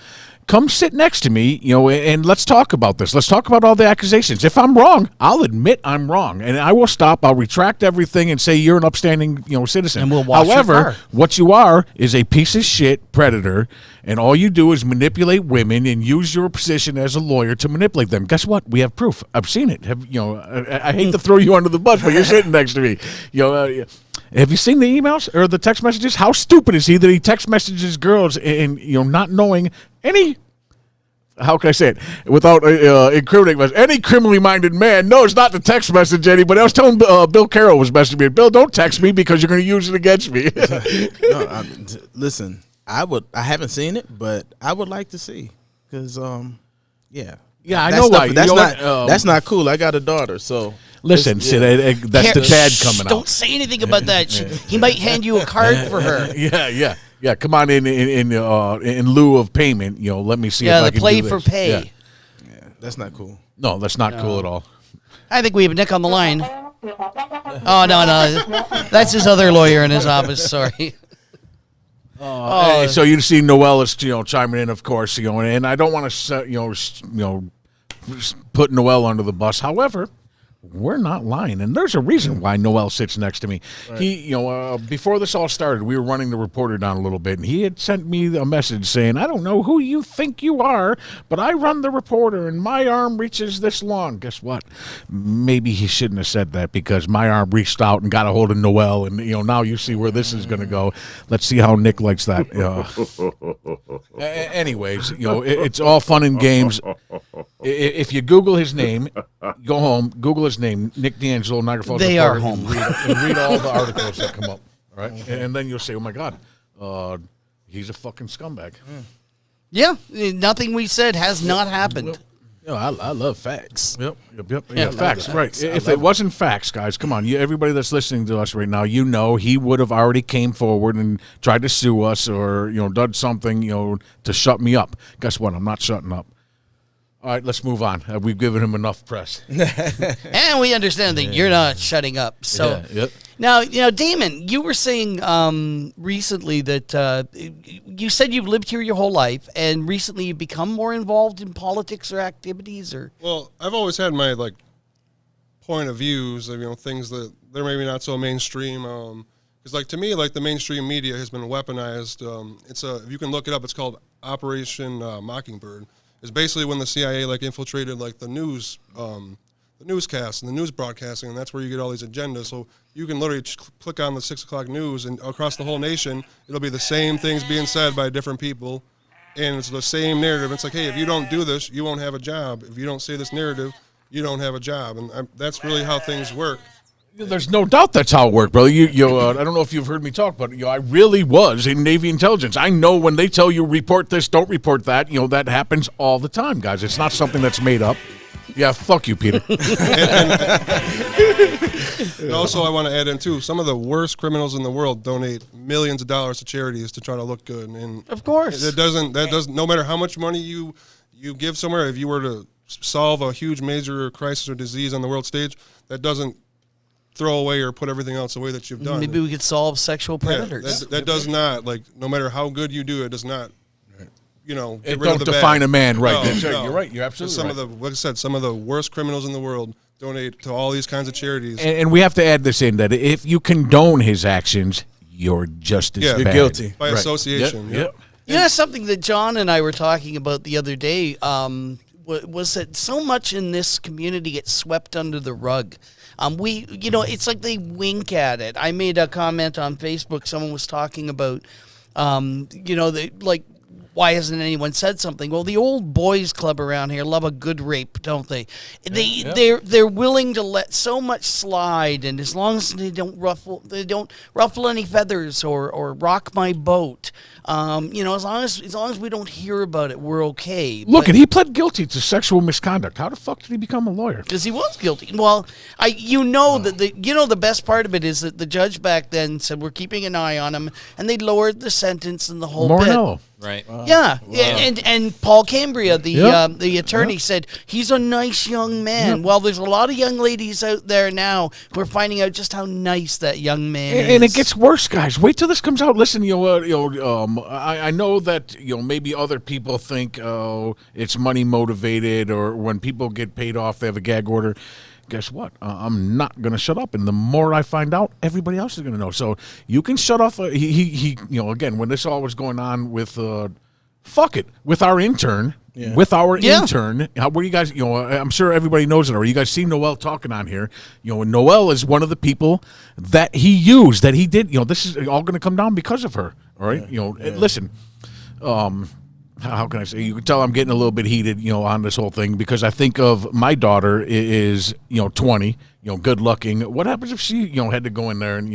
Come sit next to me, and let's talk about this. Let's talk about all the accusations. If I'm wrong, I'll admit I'm wrong, and I will stop. I'll retract everything and say you're an upstanding, citizen.
And we'll wash your
However,
car.
what you are is a piece of shit predator, and all you do is manipulate women and use your position as a lawyer to manipulate them. Guess what? We have proof. I've seen it. I hate to throw you under the bus, but you're sitting next to me. Have you seen the emails or the text messages? How stupid is he that he text messages girls and not knowing any? How can I say it without incriminating us? Any criminally minded man knows not to text message anybody. I was telling Bill Carroll was messaging me. Bill, don't text me because you're going to use it against me.
Listen, I haven't seen it, but I would like to see because, yeah.
Yeah, I know why.
That's not cool. I got a daughter, so.
Listen, that's the dad coming out.
Don't say anything about that. He might hand you a card for her.
Yeah. Come on in lieu of payment. Let me see. if I can
play
do
for
this.
pay.
Yeah, that's not cool.
No, that's not cool at all.
I think we have Nick on the line. Oh no, that's his other lawyer in his office. Sorry.
Hey, so you see Noelle is chiming in, of course. And I don't want to put Noelle under the bus. However, we're not lying, and there's a reason why Noelle sits next to me. Right. He, before this all started, we were running the reporter down a little bit, and he had sent me a message saying, "I don't know who you think you are, but I run the reporter, and my arm reaches this long." Guess what? Maybe he shouldn't have said that because my arm reached out and got a hold of Noelle, and now you see where this is going to go. Let's see how Nick likes that. Anyways, it's all fun and games. If you Google his name, go home, Google his name, Nick D'Angelo, Niagara Falls.
They
reporter,
are home.
and read all the articles that come up. All right, and then you'll say, "Oh my God, he's a fucking scumbag."
Yeah, nothing we said has not happened.
I love facts.
Yep. Yeah, facts. Right. If it wasn't facts, guys, come on. Everybody that's listening to us right now, he would have already came forward and tried to sue us or done something to shut me up. Guess what? I'm not shutting up. All right, let's move on. We've given him enough press.
And we understand that you're not shutting up. So now, Damon, you were saying recently that you said you've lived here your whole life, and recently you've become more involved in politics or activities, or.
Well, I've always had my point of views of things that they're maybe not so mainstream. Because to me, the mainstream media has been weaponized. If you can look it up, it's called Operation Mockingbird. Is basically when the CIA infiltrated the news, the newscast and the news broadcasting, and that's where you get all these agendas. So you can literally click on the 6 o'clock news, and across the whole nation, it'll be the same things being said by different people, and it's the same narrative. It's hey, if you don't do this, you won't have a job. If you don't say this narrative, you don't have a job, and that's really how things work.
There's no doubt that's how it worked, brother. I don't know if you've heard me talk, but I really was in Navy intelligence. I know when they tell you report this, don't report that. That happens all the time, guys. It's not something that's made up. Yeah, fuck you, Peter.
And also, I want to add in too. Some of the worst criminals in the world donate millions of dollars to charities to try to look good. And
of course,
that doesn't. No matter how much money you give somewhere, if you were to solve a huge major crisis or disease on the world stage, that doesn't throw away or put everything else away that you've done.
Maybe we could solve sexual predators.
That does not, no matter how good you do, it does not,
It
get rid
don't
of the
define
bad.
a man, right?
No,
That's right.
no.
You're right. You're absolutely
some
right.
of the, like I said, some of the worst criminals in the world donate to all these kinds of charities.
And we have to add this in, that if you condone his actions, you're just as bad.
You're guilty.
By association.
Yep.
Something that John and I were talking about the other day was that so much in this community gets swept under the rug. It's like they wink at it. I made a comment on Facebook. Someone was talking about, why hasn't anyone said something? Well, the old boys club around here love a good rape, don't they? They're willing to let so much slide, and as long as they don't ruffle any feathers or rock my boat, as long as we don't hear about it, we're okay.
Look, and he pled guilty to sexual misconduct. How the fuck did he become a lawyer?
Because he was guilty. Well, the best part of it is that the judge back then said we're keeping an eye on him, and they lowered the sentence and the whole
Morello.
bit.
Right.
Yeah, and Paul Cambria, the attorney, said he's a nice young man. Well, there's a lot of young ladies out there now who are finding out just how nice that young man is.
And it gets worse, guys. Wait till this comes out. Listen, I know that maybe other people think it's money motivated, or when people get paid off, they have a gag order. Guess what? I'm not going to shut up, and the more I find out, everybody else is going to know. So you can shut off. Again, when this all was going on with, with our intern. Yeah. With our intern, how were you guys? I'm sure everybody knows it already. You guys see Noel talking on here. And Noel is one of the people that he used, that he did. This is all going to come down because of her. All right. Listen. How can I say? You can tell I'm getting a little bit heated, on this whole thing, because I think of my daughter is, 20, good looking. What happens if she, had to go in there and,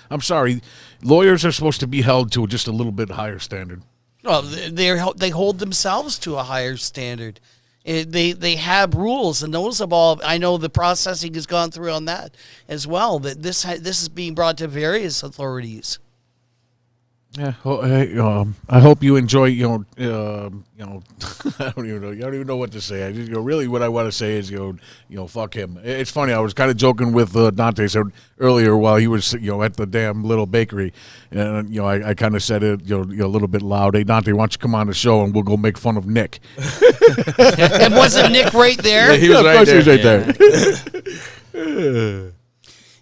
I'm sorry, lawyers are supposed to be held to just a little bit higher standard.
Well, they hold themselves to a higher standard. They have rules, and those have all. I know the processing has gone through on that as well. That this is being brought to various authorities.
Yeah, I hope you enjoy. I don't even know. I don't even know what to say. I just, really, what I want to say is, fuck him. It's funny. I was kind of joking with Dante earlier while he was, at the damn little bakery, and I kind of said it, a little bit loud. Hey, Dante, why don't you come on the show and we'll go make fun of Nick?
And wasn't Nick right there?
Yeah, he was right there.
He was right there.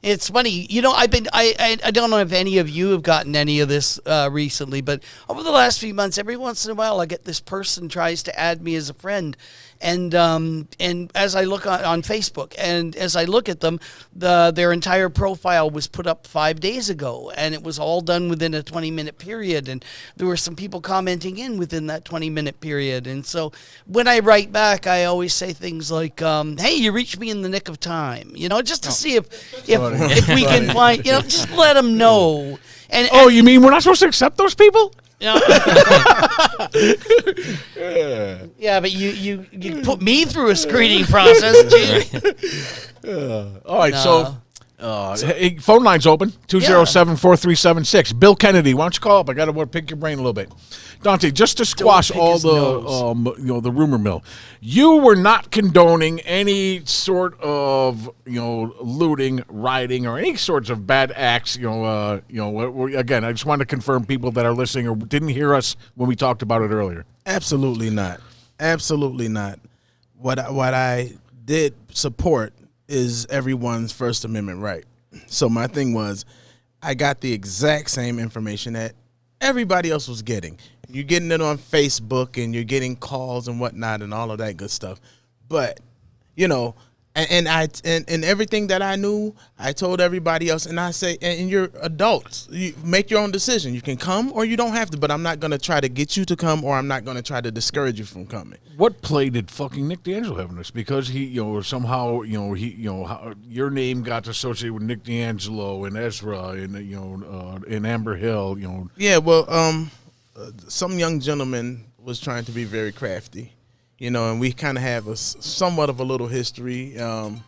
It's funny, I don't know if any of you have gotten any of this recently, but over the last few months, every once in a while, I get this person tries to add me as a friend, and as I look on Facebook, and as I look at them, their entire profile was put up 5 days ago, and it was all done within a 20-minute period, and there were some people commenting in within that 20-minute period, and so when I write back, I always say things like, "Hey, you reached me in the nick of time," just to see if we can find, just let them know. And
you mean we're not supposed to accept those people?
Yeah, but you put me through a screening process.
All right, so hey, phone line's open, 207-4376. Bill Kennedy, why don't you call up? I got to pick your brain a little bit. Dante, just to squash all the the rumor mill, you were not condoning any sort of looting, rioting, or any sorts of bad acts. Again, I just want to confirm people that are listening or didn't hear us when we talked about it earlier.
Absolutely not. Absolutely not. What I did support is everyone's First Amendment right. So my thing was, I got the exact same information that everybody else was getting. You're getting it on Facebook, and you're getting calls and whatnot and all of that good stuff. But, And everything that I knew, I told everybody else. And I say, and you're adults. You make your own decision. You can come or you don't have to. But I'm not going to try to get you to come, or I'm not going to try to discourage you from coming.
What play did fucking Nick D'Angelo have in this? Because he, somehow, your name got associated with Nick D'Angelo and Ezra and and Amber Hill.
Yeah, well, some young gentleman was trying to be very crafty. And we kind of have somewhat of a little history. And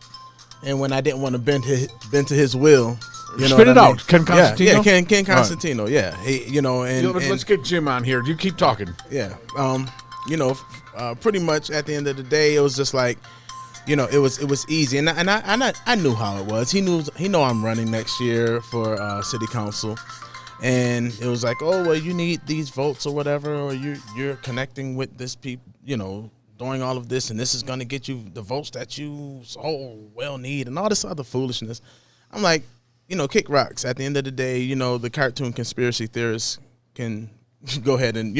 when I didn't want to bend to his will,
spit it out. Ken Constantino.
Yeah, Ken Constantino. Right. Yeah,
let's get Jim on here. You keep talking.
Yeah. Pretty much at the end of the day, it was just like, it was easy, and I knew how it was. He know I'm running next year for city council. And it was like, oh, well, you need these votes or whatever, or you're connecting with this people, doing all of this, and this is going to get you the votes that you so well need, and all this other foolishness. I'm like, kick rocks. At the end of the day, the cartoon conspiracy theorist can go ahead and,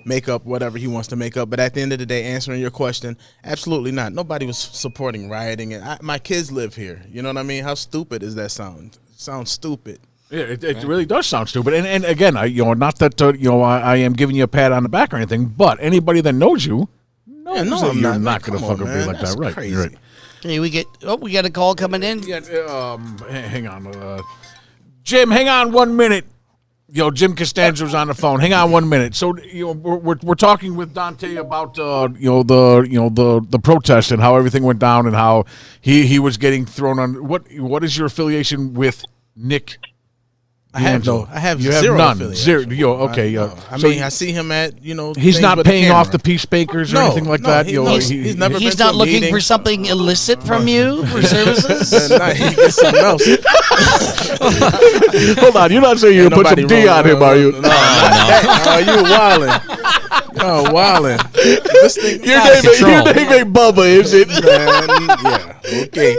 make up whatever he wants to make up. But at the end of the day, answering your question, absolutely not. Nobody was supporting rioting. And my kids live here. You know what I mean? How stupid does that sound? It sounds stupid.
Yeah, it really does sound stupid. And again, not that I am giving you a pat on the back or anything, but anybody that knows you knows that you're not going to fucking be like that, right?
Crazy.
Right.
Hey, we got a call coming in.
Yeah, hang on, Jim. Hang on 1 minute. Jim Costanzo's on the phone. Hang on 1 minute. So we're talking with Dante about the protest and how everything went down and how he was getting thrown on. What is your affiliation with Nick?
I have zero
none.
affiliation.
Zero. Okay.
No. I mean, I see him at
He's not paying off the peacemakers or anything like that.
He's never.
He's
been
not
to a
looking
meeting.
for something illicit from you for services.
Nah, he gets something else.
Hold on, you're not saying you put some D on him, are you?
No, not that. You wildin'. Oh, wildin'. This thing.
Your name ain't Bubba, is it?
Yeah. Okay.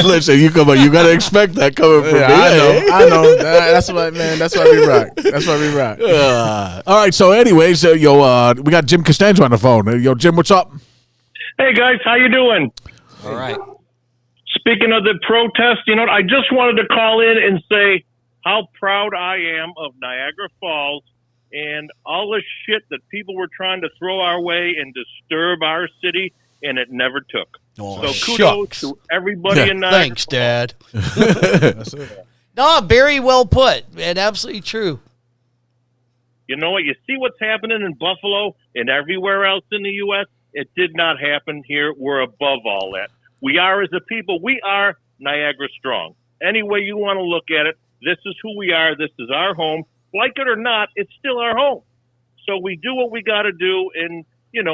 Listen. You come on. You gotta expect that coming from me.
I know. That's why we rock. That's why we rock.
All right. So, anyways, we got Jim Costanzo on the phone. Jim, what's up?
Hey guys, how you doing?
All right.
Speaking of the protest, I just wanted to call in and say how proud I am of Niagara Falls and all the shit that people were trying to throw our way and disturb our city, and it never took.
Oh,
so kudos to everybody in Niagara
Thanks, Dad. No, very well put, and absolutely true.
You know what? You see what's happening in Buffalo and everywhere else in the U.S.? It did not happen here. We're above all that. We are, as a people, we are Niagara strong. Any way you want to look at it, this is who we are. This is our home. Like it or not, it's still our home. So we do what we got to do, and,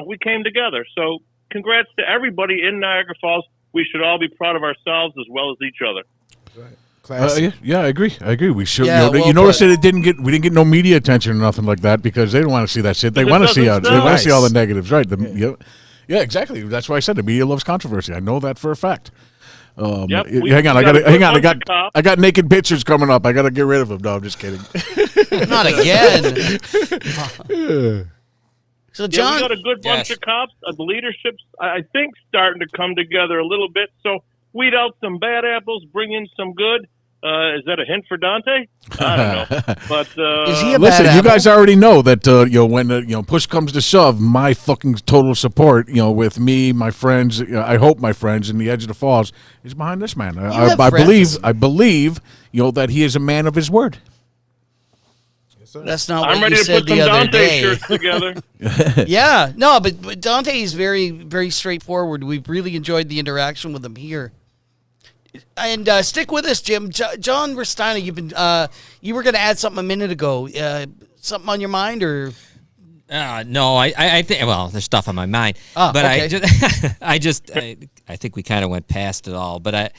we came together. So congrats to everybody in Niagara Falls. We should all be proud of ourselves as well as each other.
Yeah, I agree. We should.
Yeah,
you notice that we didn't get no media attention or nothing like that because they don't want to see that shit. They want to see all the negatives, right? Yeah, exactly. That's why I said the media loves controversy. I know that for a fact. Hang on. I got naked pictures coming up. I got to get rid of them. No, I'm just kidding.
Not again. So, John,
we got a good bunch of cops. The leadership's, I think, starting to come together a little bit. So weed out some bad apples, bring in some good. Is that a hint for Dante? I don't know. But
is he a
listen,
bad
you
apple?
guys already know that when push comes to shove, my fucking total support, with me, my friends, I hope my friends in the Edge of the Falls is behind this man. I believe that he is a man of his word.
That's not
I'm
what
ready
you
to
said
put
the
some
other
Dante
day.
shirts together.
Yeah, no, but Dante is very, very straightforward. We've really enjoyed the interaction with him here. And stick with us, Jim. John Restaina, you've been you were going to add something a minute ago. Something on your mind, or
no? I think there's stuff on my mind, but
okay.
I think we kind of went past it all. But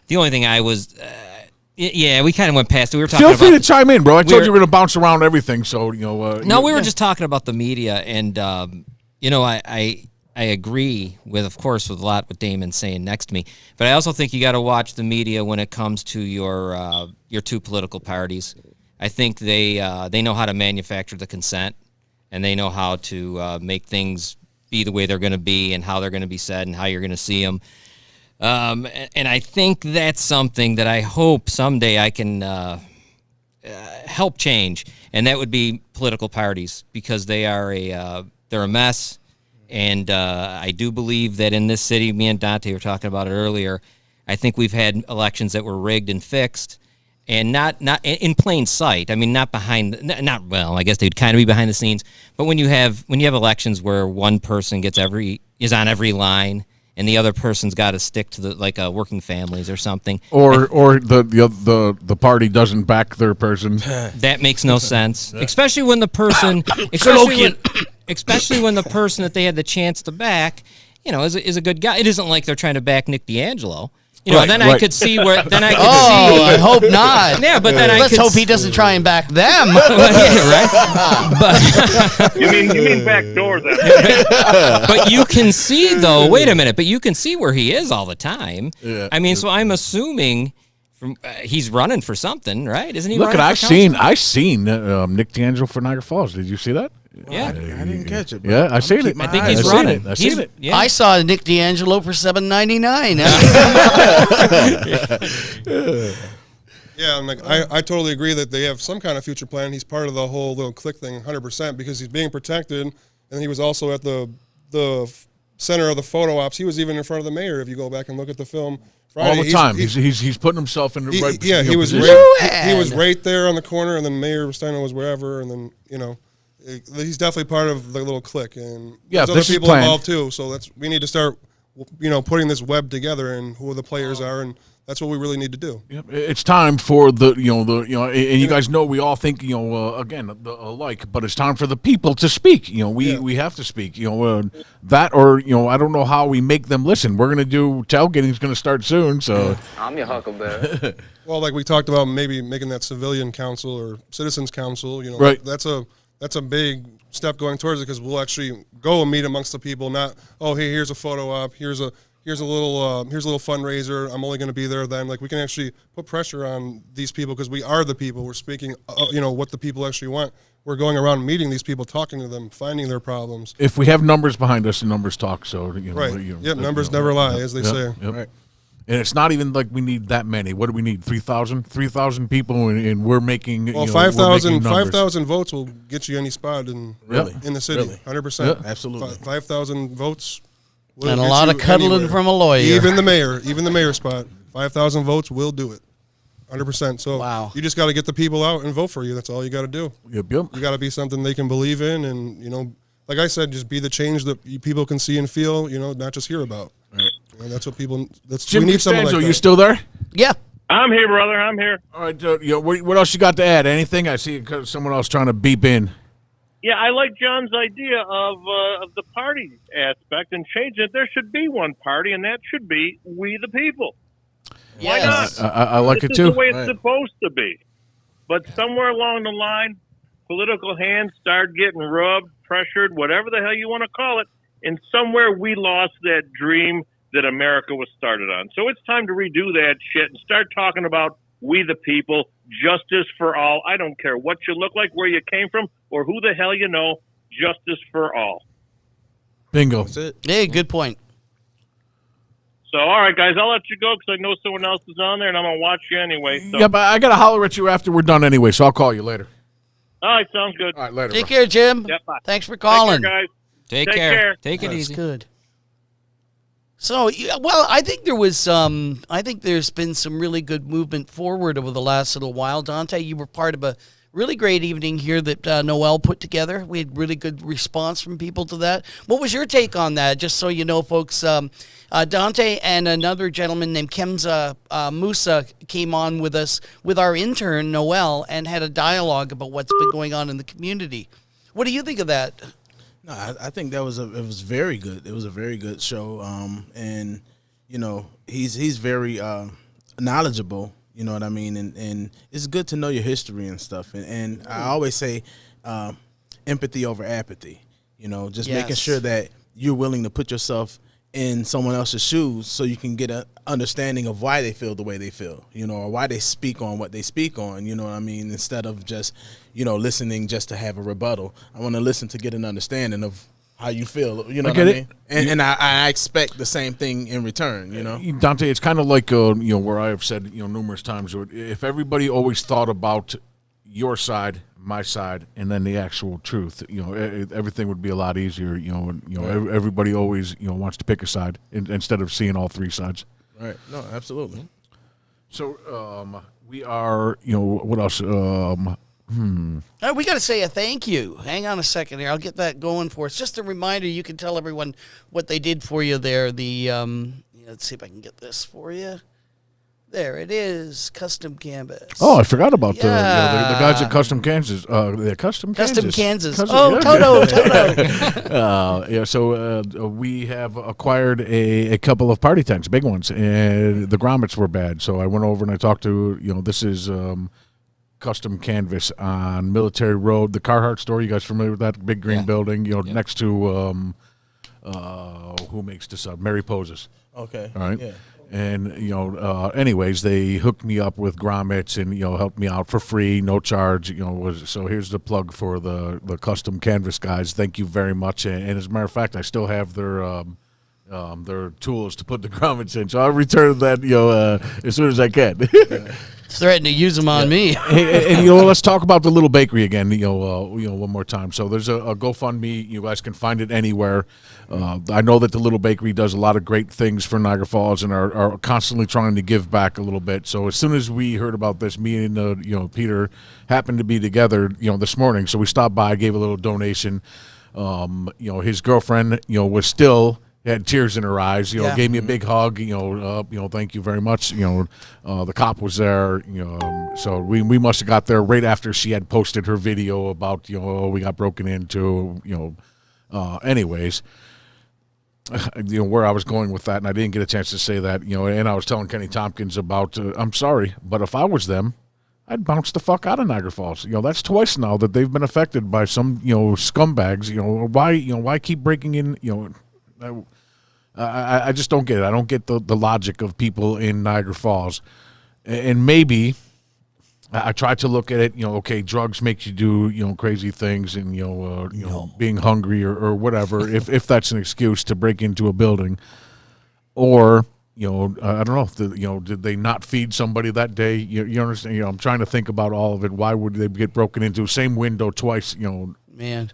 the only thing I was. Yeah, we kind of went past it. We were talking
Feel free
about,
to chime in, bro. I told you we were going to bounce around everything, so
No, we were just talking about the media, and I agree with a lot what Damon's saying next to me, but I also think you got to watch the media when it comes to your two political parties. I think they know how to manufacture the consent, and they know how to make things be the way they're going to be, and how they're going to be said, and how you're going to see them. And I think that's something that I hope someday I can help change, and that would be political parties, because they're a mess. And I do believe that in this city, me and Dante were talking about it earlier, I think we've had elections that were rigged and fixed, and not in plain sight. I mean, not well, I guess they'd kind of be behind the scenes. But when you have elections where one person is on every line, and the other person's got to stick to the working families or something,
or the party doesn't back their person.
That makes no sense, especially when the person, especially when the person that they had the chance to back, is a good guy. It isn't like they're trying to back Nick D'Angelo. I could see where. Then I could see.
I hope not.
Yeah, but then
let's hope he doesn't try and back them.
Yeah, right. But
You mean back door then?
but you can see though. Wait a minute. But you can see where he is all the time.
Yeah.
I mean, so I'm assuming he's running for something, right? Isn't he?
Look,
running
I
for
seen Nick D'Angelo for Niagara Falls. Did you see that?
Yeah,
I didn't catch it.
Yeah, I seen it.
I think he's running.
I seen it.
Yeah.
I saw Nick D'Angelo for $7.99.
Yeah, I'm like, I totally agree that they have some kind of future plan. He's part of the whole little click thing 100% because he's being protected, and he was also at the center of the photo ops. He was even in front of the mayor, if you go back and look at the film. Friday.
All the time. He's putting himself in the right
Yeah, he was
position.
he was right there on the corner, and then Mayor Steiner was wherever, and then, he's definitely part of the little clique, and
Yeah,
there's other
this is
people
planned.
involved too. So we need to start, putting this web together and who the players are, and that's what we really need to do.
Yep. It's time for and you guys know we all think again alike, but it's time for the people to speak. We have to speak. That or I don't know how we make them listen. We're gonna do tailgating's gonna start soon, so
I'm your huckleberry.
Well, like we talked about, maybe making that civilian council or citizens council.
Right.
That's a big step going towards it, because we'll actually go and meet amongst the people. Not, oh, hey, here's a photo op, here's a little fundraiser. I'm only going to be there then. Like, we can actually put pressure on these people, because we are the people. We're speaking, what the people actually want. We're going around meeting these people, talking to them, finding their problems.
if we have numbers behind us, the numbers talk. So
Right. Numbers never lie, as they say.
Yep.
Right.
And it's not even like we need that many. What do we need? 3,000 people, and we're making.
Well,
we're making
5,000 votes will get you any spot in the city.
Really?
100%.
Yeah. Absolutely.
5,000 votes. will
And a
get
lot
you
of cuddling
anywhere.
from a lawyer.
Even the mayor spot. 5,000 votes will do it. 100%. So
Wow.
you just got to get the people out and vote for you. That's all you got to do.
Yep.
You got to be something they can believe in, and like I said, just be the change that people can see and feel. Not just hear about.
Right.
And that's what people.
Jim
we need someone
Costanzo,
like that.
you still there?
Yeah.
I'm here, brother. I'm here.
All right. What else you got to add? Anything? I see someone else trying to beep in.
Yeah, I like John's idea of the party aspect and change it. There should be one party, and that should be we the people. Why
Yes.
not?
I like
This
it
is
too.
the way it's
Right.
supposed to be. But somewhere along the line, political hands start getting rubbed, pressured, whatever the hell you want to call it, and somewhere we lost that dream that America was started on. So it's time to redo that shit and start talking about we the people, justice for all. I don't care what you look like, where you came from, or who the hell you know, justice for all.
Bingo.
That's it.
Hey, good point.
So, all right, guys, I'll let you go because I know someone else is on there, and I'm going to watch you anyway. So.
Yeah, but I got to holler at you after we're done anyway, so I'll call you later.
All right, sounds good.
All right, later.
Take
bro.
care, Jim.
Yep, bye.
Thanks for calling.
Take care, guys.
Take
Take
care.
care.
Take it
That's
easy.
good. So, well, I think there was I think there's been some really good movement forward over the last little while. Dante, you were part of a really great evening here that Noel put together. We had really good response from people to that. What was your take on that? Just so you know, folks, Dante and another gentleman named Kemza Musa came on with us with our intern, Noel, and had a dialogue about what's been going on in the community. What do you think of that?
No, I think that was it was very good. It was a very good show, and he's very knowledgeable. You know what I mean, and it's good to know your history and stuff. And I always say, empathy over apathy. Just making
Yes.
sure that you're willing to put yourself in someone else's shoes so you can get an understanding of why they feel the way they feel, or why they speak on what they speak on, you know what I mean? Instead of just, listening just to have a rebuttal. I want to listen to get an understanding of how you feel. You know
I
what
get
I
it.
mean? And I expect the same thing in return. You know,
Dante, it's kind of like where I have said numerous times, if everybody always thought about your side, my side, and then the actual truth, everything would be a lot easier. Everybody always wants to pick a side instead of seeing all three sides.
Right. No, absolutely.
So we are, what else?
We got to say a thank you. Hang on a second here. I'll get that going for us. Just a reminder, you can tell everyone what they did for you there. Let's see if I can get this for you. There it is, Custom Canvas.
Oh, I forgot about the guys at Custom Kansas. Custom
Kansas.
Toto.
Toto.
So we have acquired a couple of party tents, big ones, and the grommets were bad. So I went over and I talked to, this is Custom Canvas on Military Road, the Carhartt store. You guys familiar with that big green building? Next to who makes this up? Mary Poses.
Okay.
All right.
Yeah.
And anyways, they hooked me up with grommets and helped me out for free, no charge. So here's the plug for the Custom Canvas guys. Thank you very much. And as a matter of fact, I still have their tools to put the grommets in. So I'll return that as soon as I can.
Threatening to use them on me.
and let's talk about the little bakery again. One more time. So there's a GoFundMe. You guys can find it anywhere. I know that the little bakery does a lot of great things for Niagara Falls and are constantly trying to give back a little bit. So as soon as we heard about this, me and Peter happened to be together this morning. So we stopped by, gave a little donation. His girlfriend was still had tears in her eyes, gave me a big hug, thank you very much. The cop was there, so we must have got there right after she had posted her video about, we got broken into, anyways, where I was going with that, and I didn't get a chance to say that, and I was telling Kenny Tompkins about, I'm sorry, but if I was them, I'd bounce the fuck out of Niagara Falls. That's twice now that they've been affected by some, scumbags, why keep breaking in, I just don't get it. I don't get the logic of people in Niagara Falls. And maybe I try to look at it, okay, drugs make you do, crazy things and, being hungry or whatever, if that's an excuse to break into a building. Or, I don't know, did they not feed somebody that day? You understand? I'm trying to think about all of it. Why would they get broken into? Same window twice,
Man.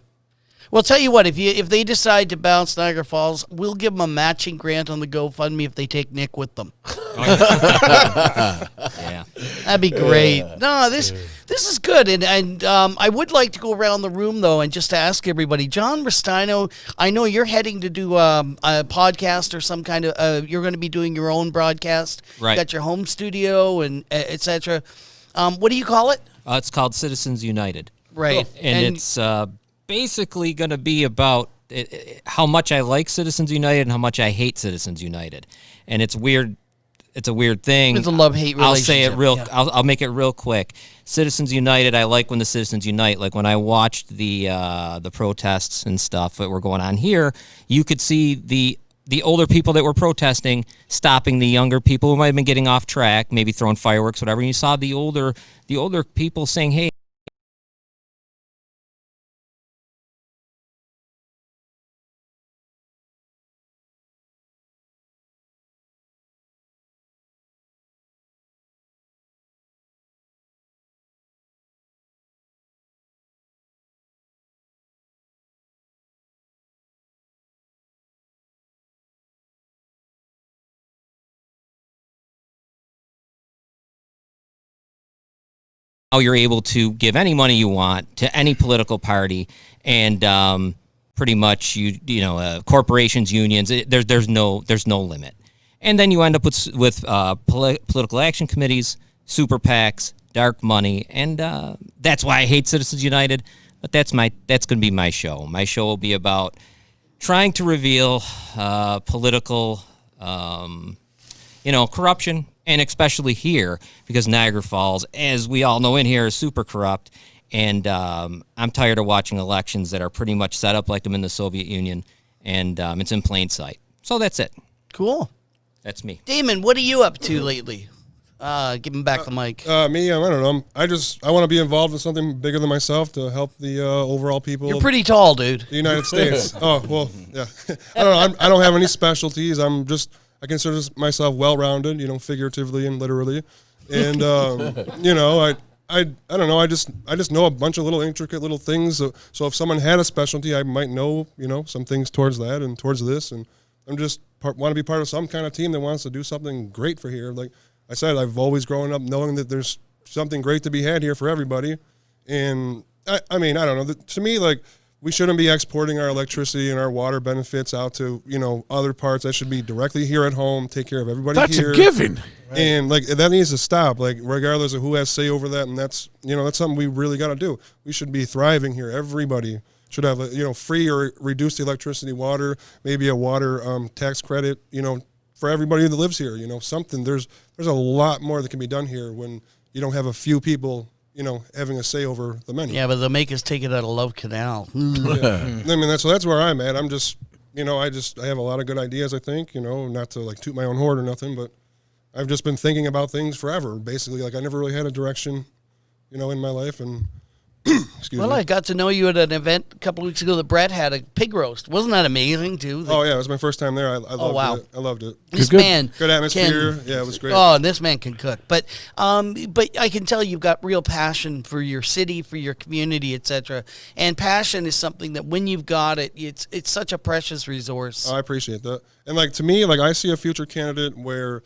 Well, tell you what, if they decide to bounce Niagara Falls, we'll give them a matching grant on the GoFundMe if they take Nick with them.
Yeah,
that'd be great. No, this is good, and I would like to go around the room though and just ask everybody. John Restino, I know you're heading to do a podcast or some kind of. You're going to be doing your own broadcast.
Right.
You got your home studio and etc. What do you call it?
It's called Citizens United.
Right,
and it's basically going to be about how much I like Citizens United and how much I hate Citizens United. And it's weird. It's a weird thing.
It's a love-hate relationship.
I'll say it I'll make it real quick. Citizens United, I like when the citizens unite. Like when I watched the protests and stuff that were going on here, you could see the older people that were protesting stopping the younger people who might have been getting off track, maybe throwing fireworks, whatever. And you saw the older people saying, hey, how you're able to give any money you want to any political party, and pretty much corporations, unions. There's no limit, and then you end up with political action committees, super PACs, dark money, and that's why I hate Citizens United. But that's going to be my show. My show will be about trying to reveal political, corruption. And especially here, because Niagara Falls, as we all know in here, is super corrupt. And I'm tired of watching elections that are pretty much set up like them in the Soviet Union. And it's in plain sight. So that's it.
Cool.
That's me.
Damon, what are you up to lately? Give him back the mic.
Me, I don't know. I want to be involved in something bigger than myself to help the overall people.
You're pretty tall, dude.
The United States. Oh, well, yeah. I don't know. I don't have any specialties. I consider myself well-rounded, figuratively and literally. And, I don't know. I just know a bunch of little intricate little things. So if someone had a specialty, I might know, some things towards that and towards this. And I'm just want to be part of some kind of team that wants to do something great for here. Like I said, I've always grown up knowing that there's something great to be had here for everybody. And I mean, I don't know. To me, like, we shouldn't be exporting our electricity and our water benefits out to, other parts. That should be directly here at home, take care of everybody here.
That's a given.
And like that needs to stop, like regardless of who has say over that. And that's, that's something we really got to do. We should be thriving here. Everybody should have, free or reduced electricity, water, maybe a water tax credit, for everybody that lives here. Something. There's a lot more that can be done here when you don't have a few people, having a say over the menu.
Yeah, but they'll make us take it out of Love Canal.
Yeah. I mean, that's where I'm at. I'm just, I have a lot of good ideas, I think, not to like toot my own horn or nothing, but I've just been thinking about things forever, basically. Like I never really had a direction, in my life. And excuse me.
I got to know you at an event a couple of weeks ago that Brett had a pig roast. Wasn't that amazing, too?
Oh, yeah. It was my first time there. I loved it. I loved it.
This man.
Good atmosphere. Yeah, it was great.
Oh, this man can cook. But I can tell you've got real passion for your city, for your community, etc. And passion is something that when you've got it, it's such a precious resource.
I appreciate that. And like to me, like I see a future candidate where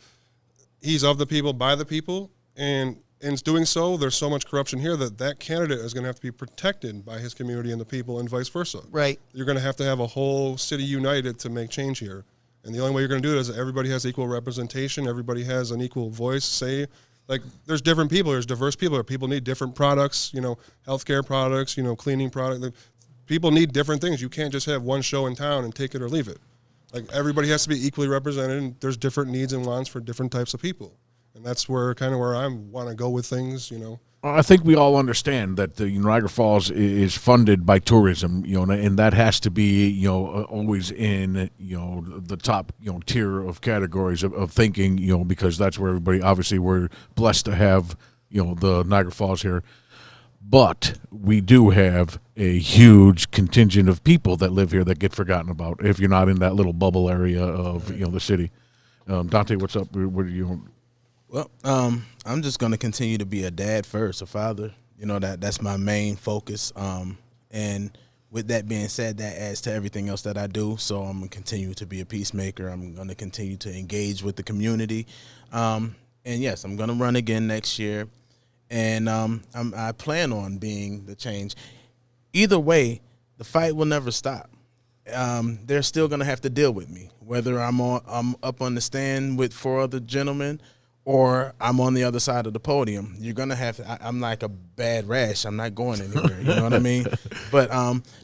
he's of the people, by the people, and in doing so, there's so much corruption here that candidate is going to have to be protected by his community and the people and vice versa.
Right.
You're going to have a whole city united to make change here. And the only way you're going to do it is everybody has equal representation. Everybody has an equal voice, say. Like, there's different people. There's diverse people. People need different products, healthcare products, cleaning products. People need different things. You can't just have one show in town and take it or leave it. Like, everybody has to be equally represented, and there's different needs and wants for different types of people. And that's where I want to go with things,
I think we all understand that the Niagara Falls is funded by tourism, and that has to be, always in, the top, tier of categories of thinking, because that's where everybody, obviously, we're blessed to have, the Niagara Falls here. But we do have a huge contingent of people that live here that get forgotten about if you're not in that little bubble area of, the city. Dante, what's up? What are you?
Well, I'm just going to continue to be a dad first, a father. That's my main focus. And with that being said, that adds to everything else that I do. So I'm going to continue to be a peacemaker. I'm going to continue to engage with the community. And yes, I'm going to run again next year. And I plan on being the change. Either way, the fight will never stop. They're still going to have to deal with me, whether I'm up on the stand with 4 other gentlemen or I'm on the other side of the podium. You're going to have to, I'm like a bad rash. I'm not going anywhere. You know what I mean? But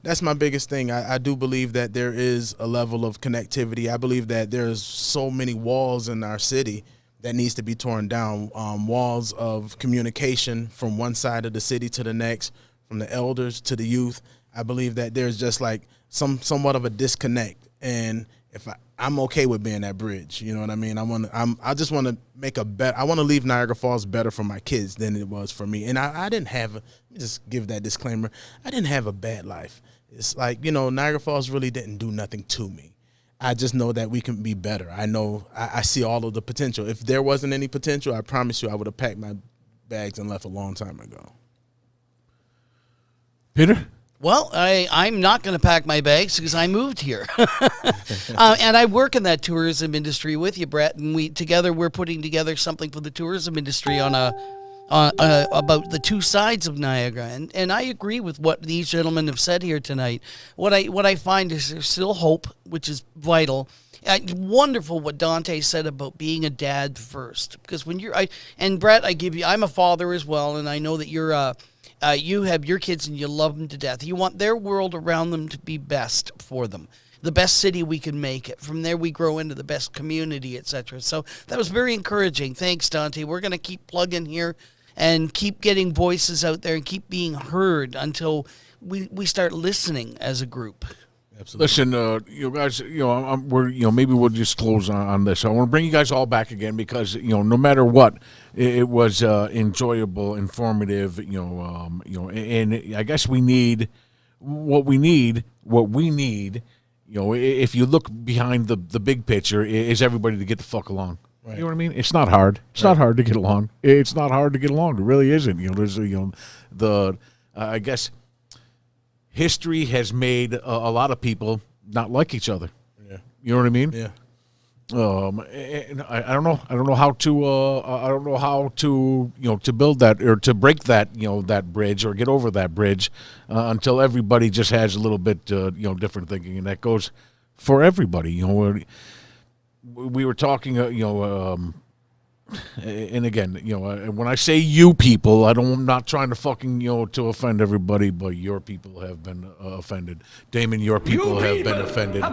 that's my biggest thing. I do believe that there is a level of connectivity. I believe that there's so many walls in our city that needs to be torn down, walls of communication from one side of the city to the next, from the elders to the youth. I believe that there's just like somewhat of a disconnect. And if I'm okay with being that bridge, you know what I mean? I just want to make I want to leave Niagara Falls better for my kids than it was for me. And I didn't have, let me just give that disclaimer, I didn't have a bad life. It's like, Niagara Falls really didn't do nothing to me. I just know that we can be better. I know I see all of the potential. If there wasn't any potential, I promise you I would have packed my bags and left a long time ago.
Peter?
Well, I'm not going to pack my bags because I moved here. And I work in that tourism industry with you, Brett, and we're putting together something for the tourism industry on about the two sides of Niagara. And I agree with what these gentlemen have said here tonight. What I find is there's still hope, which is vital. Wonderful what Dante said about being a dad first, because when and Brett, I'm a father as well, and I know that you have your kids and you love them to death. You want their world around them to be best for them, the best city we can make it. From there we grow into the best community, etc. So that was very encouraging. Thanks, Dante. We're going to keep plugging here and keep getting voices out there and keep being heard until we start listening as a group.
Listen, you guys, we're maybe we'll just close on this. I want to bring you guys all back again because no matter what, it was enjoyable, informative. And I guess we need what we need. If you look behind the big picture, is everybody to get the fuck along. Right. You know what I mean? It's not hard. It's not hard to get along. It's not hard to get along. It really isn't. There's I guess history has made a lot of people not like each other. Yeah. You know what I mean?
Yeah.
And I don't know. I don't know how to to build that or to break that that bridge or get over that bridge until everybody just has a little bit different thinking, and that goes for everybody. We were talking and again, when I say you people, I'm not trying to fucking, to offend everybody, but your people have been offended. Damon, your people have been offended.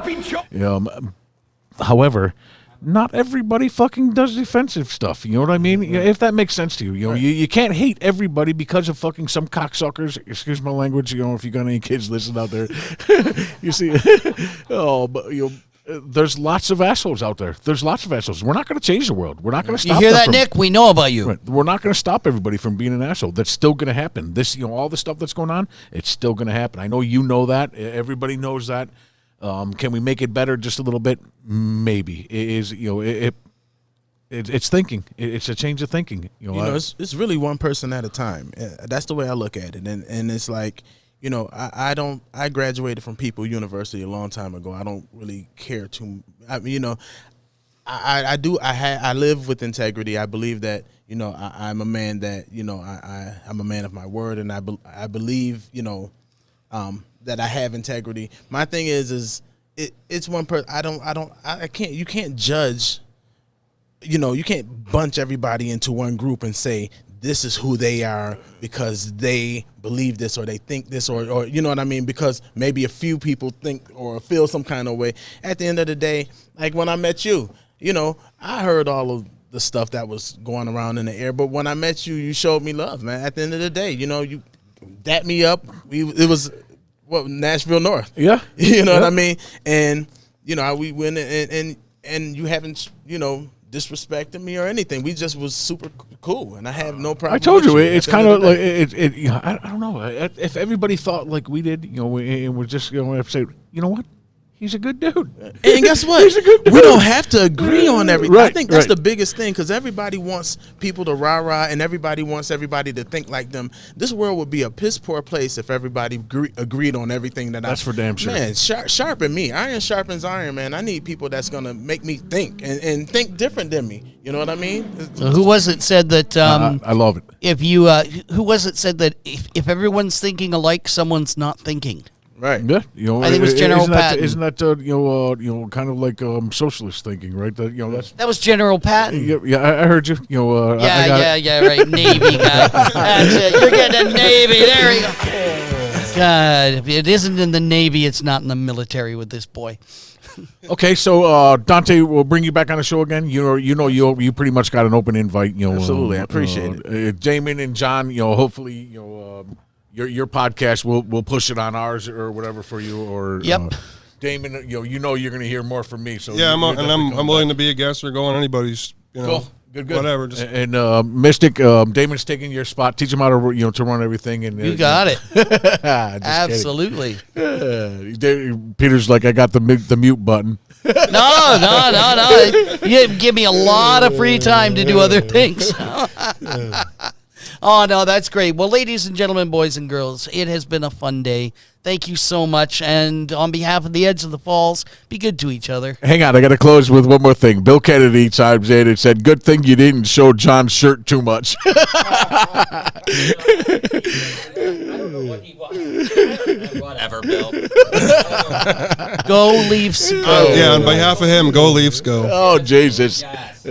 However, not everybody fucking does defensive stuff. You know what I mean? If that makes sense to you, you can't hate everybody because of fucking some cocksuckers. Excuse my language. If you got any kids listening out there, you see, but there's lots of assholes out there. There's lots of assholes. We're not going to change the world. We're not going to stop.
You hear that, Nick? We know about you.
Right. We're not going to stop everybody from being an asshole. That's still going to happen. This, all the stuff that's going on, it's still going to happen. I know you know that. Everybody knows that. Can we make it better just a little bit? Maybe. It's thinking. It's a change of thinking.
It's really one person at a time. That's the way I look at it. And it's like, I graduated from People University a long time ago. I don't really care too. I live with integrity. I believe that I'm a man that I'm a man of my word, and I believe that I have integrity. My thing is it's one person. I can't. You can't judge. You can't bunch everybody into one group and say this is who they are because they believe this or they think this or you know what I mean? Because maybe a few people think or feel some kind of way. At the end of the day, like when I met you, I heard all of the stuff that was going around in the air. But when I met you, you showed me love, man. At the end of the day, you dapped me up. It was Nashville North.
Yeah.
What I mean? And we went and you haven't disrespected me or anything. We just was super cool, and I have no problem.
I told you it's kind of like I don't know if everybody thought like we did, and we're just going to say, you know what, he's a good dude.
And guess what?
He's a good dude.
We don't have to agree on everything.
Right,
I think that's the biggest thing because everybody wants people to rah-rah, and everybody wants everybody to think like them. This world would be a piss poor place if everybody agreed on everything that.
That's for damn sure.
Man, sharpen me. Iron sharpens iron, man. I need people that's gonna make me think and think different than me. You know what I mean?
So who was it said that?
I love it.
If you, who was it said that if everyone's thinking alike, someone's not thinking.
Right.
Yeah.
I think it was General Patton.
Isn't that kind of like socialist thinking, right?
That was General Patton.
Yeah, I heard you.
Right. Navy guy. That's it. You're getting a Navy. There you go. God, if it isn't in the Navy, it's not in the military with this boy.
Okay, so Dante, we'll bring you back on the show again. You pretty much got an open invite.
Absolutely, I appreciate it.
Damon and John, hopefully, your podcast we'll push it on ours or whatever for you. Or
yep.
Damon, you're going to hear more from me. So
yeah, I'm willing to be a guest or go on anybody's.
Cool. Good.
Whatever.
And Mystic, Damon's taking your spot. Teach him how to to run everything. And
you got it. Absolutely.
Peter's like, I got the mute button.
No. You give me a lot of free time to do other things. Oh, no, that's great. Well, ladies and gentlemen, boys and girls, it has been a fun day. Thank you so much. And on behalf of the Edge of the Falls, be good to each other.
Hang on, I got to close with one more thing. Bill Kennedy chimes in and said, good thing you didn't show John's shirt too much.
I don't know what he was. Whatever, Bill.
Go Leafs, go.
Yeah, on behalf of him, go Leafs, go.
Oh, Jesus.
Yes.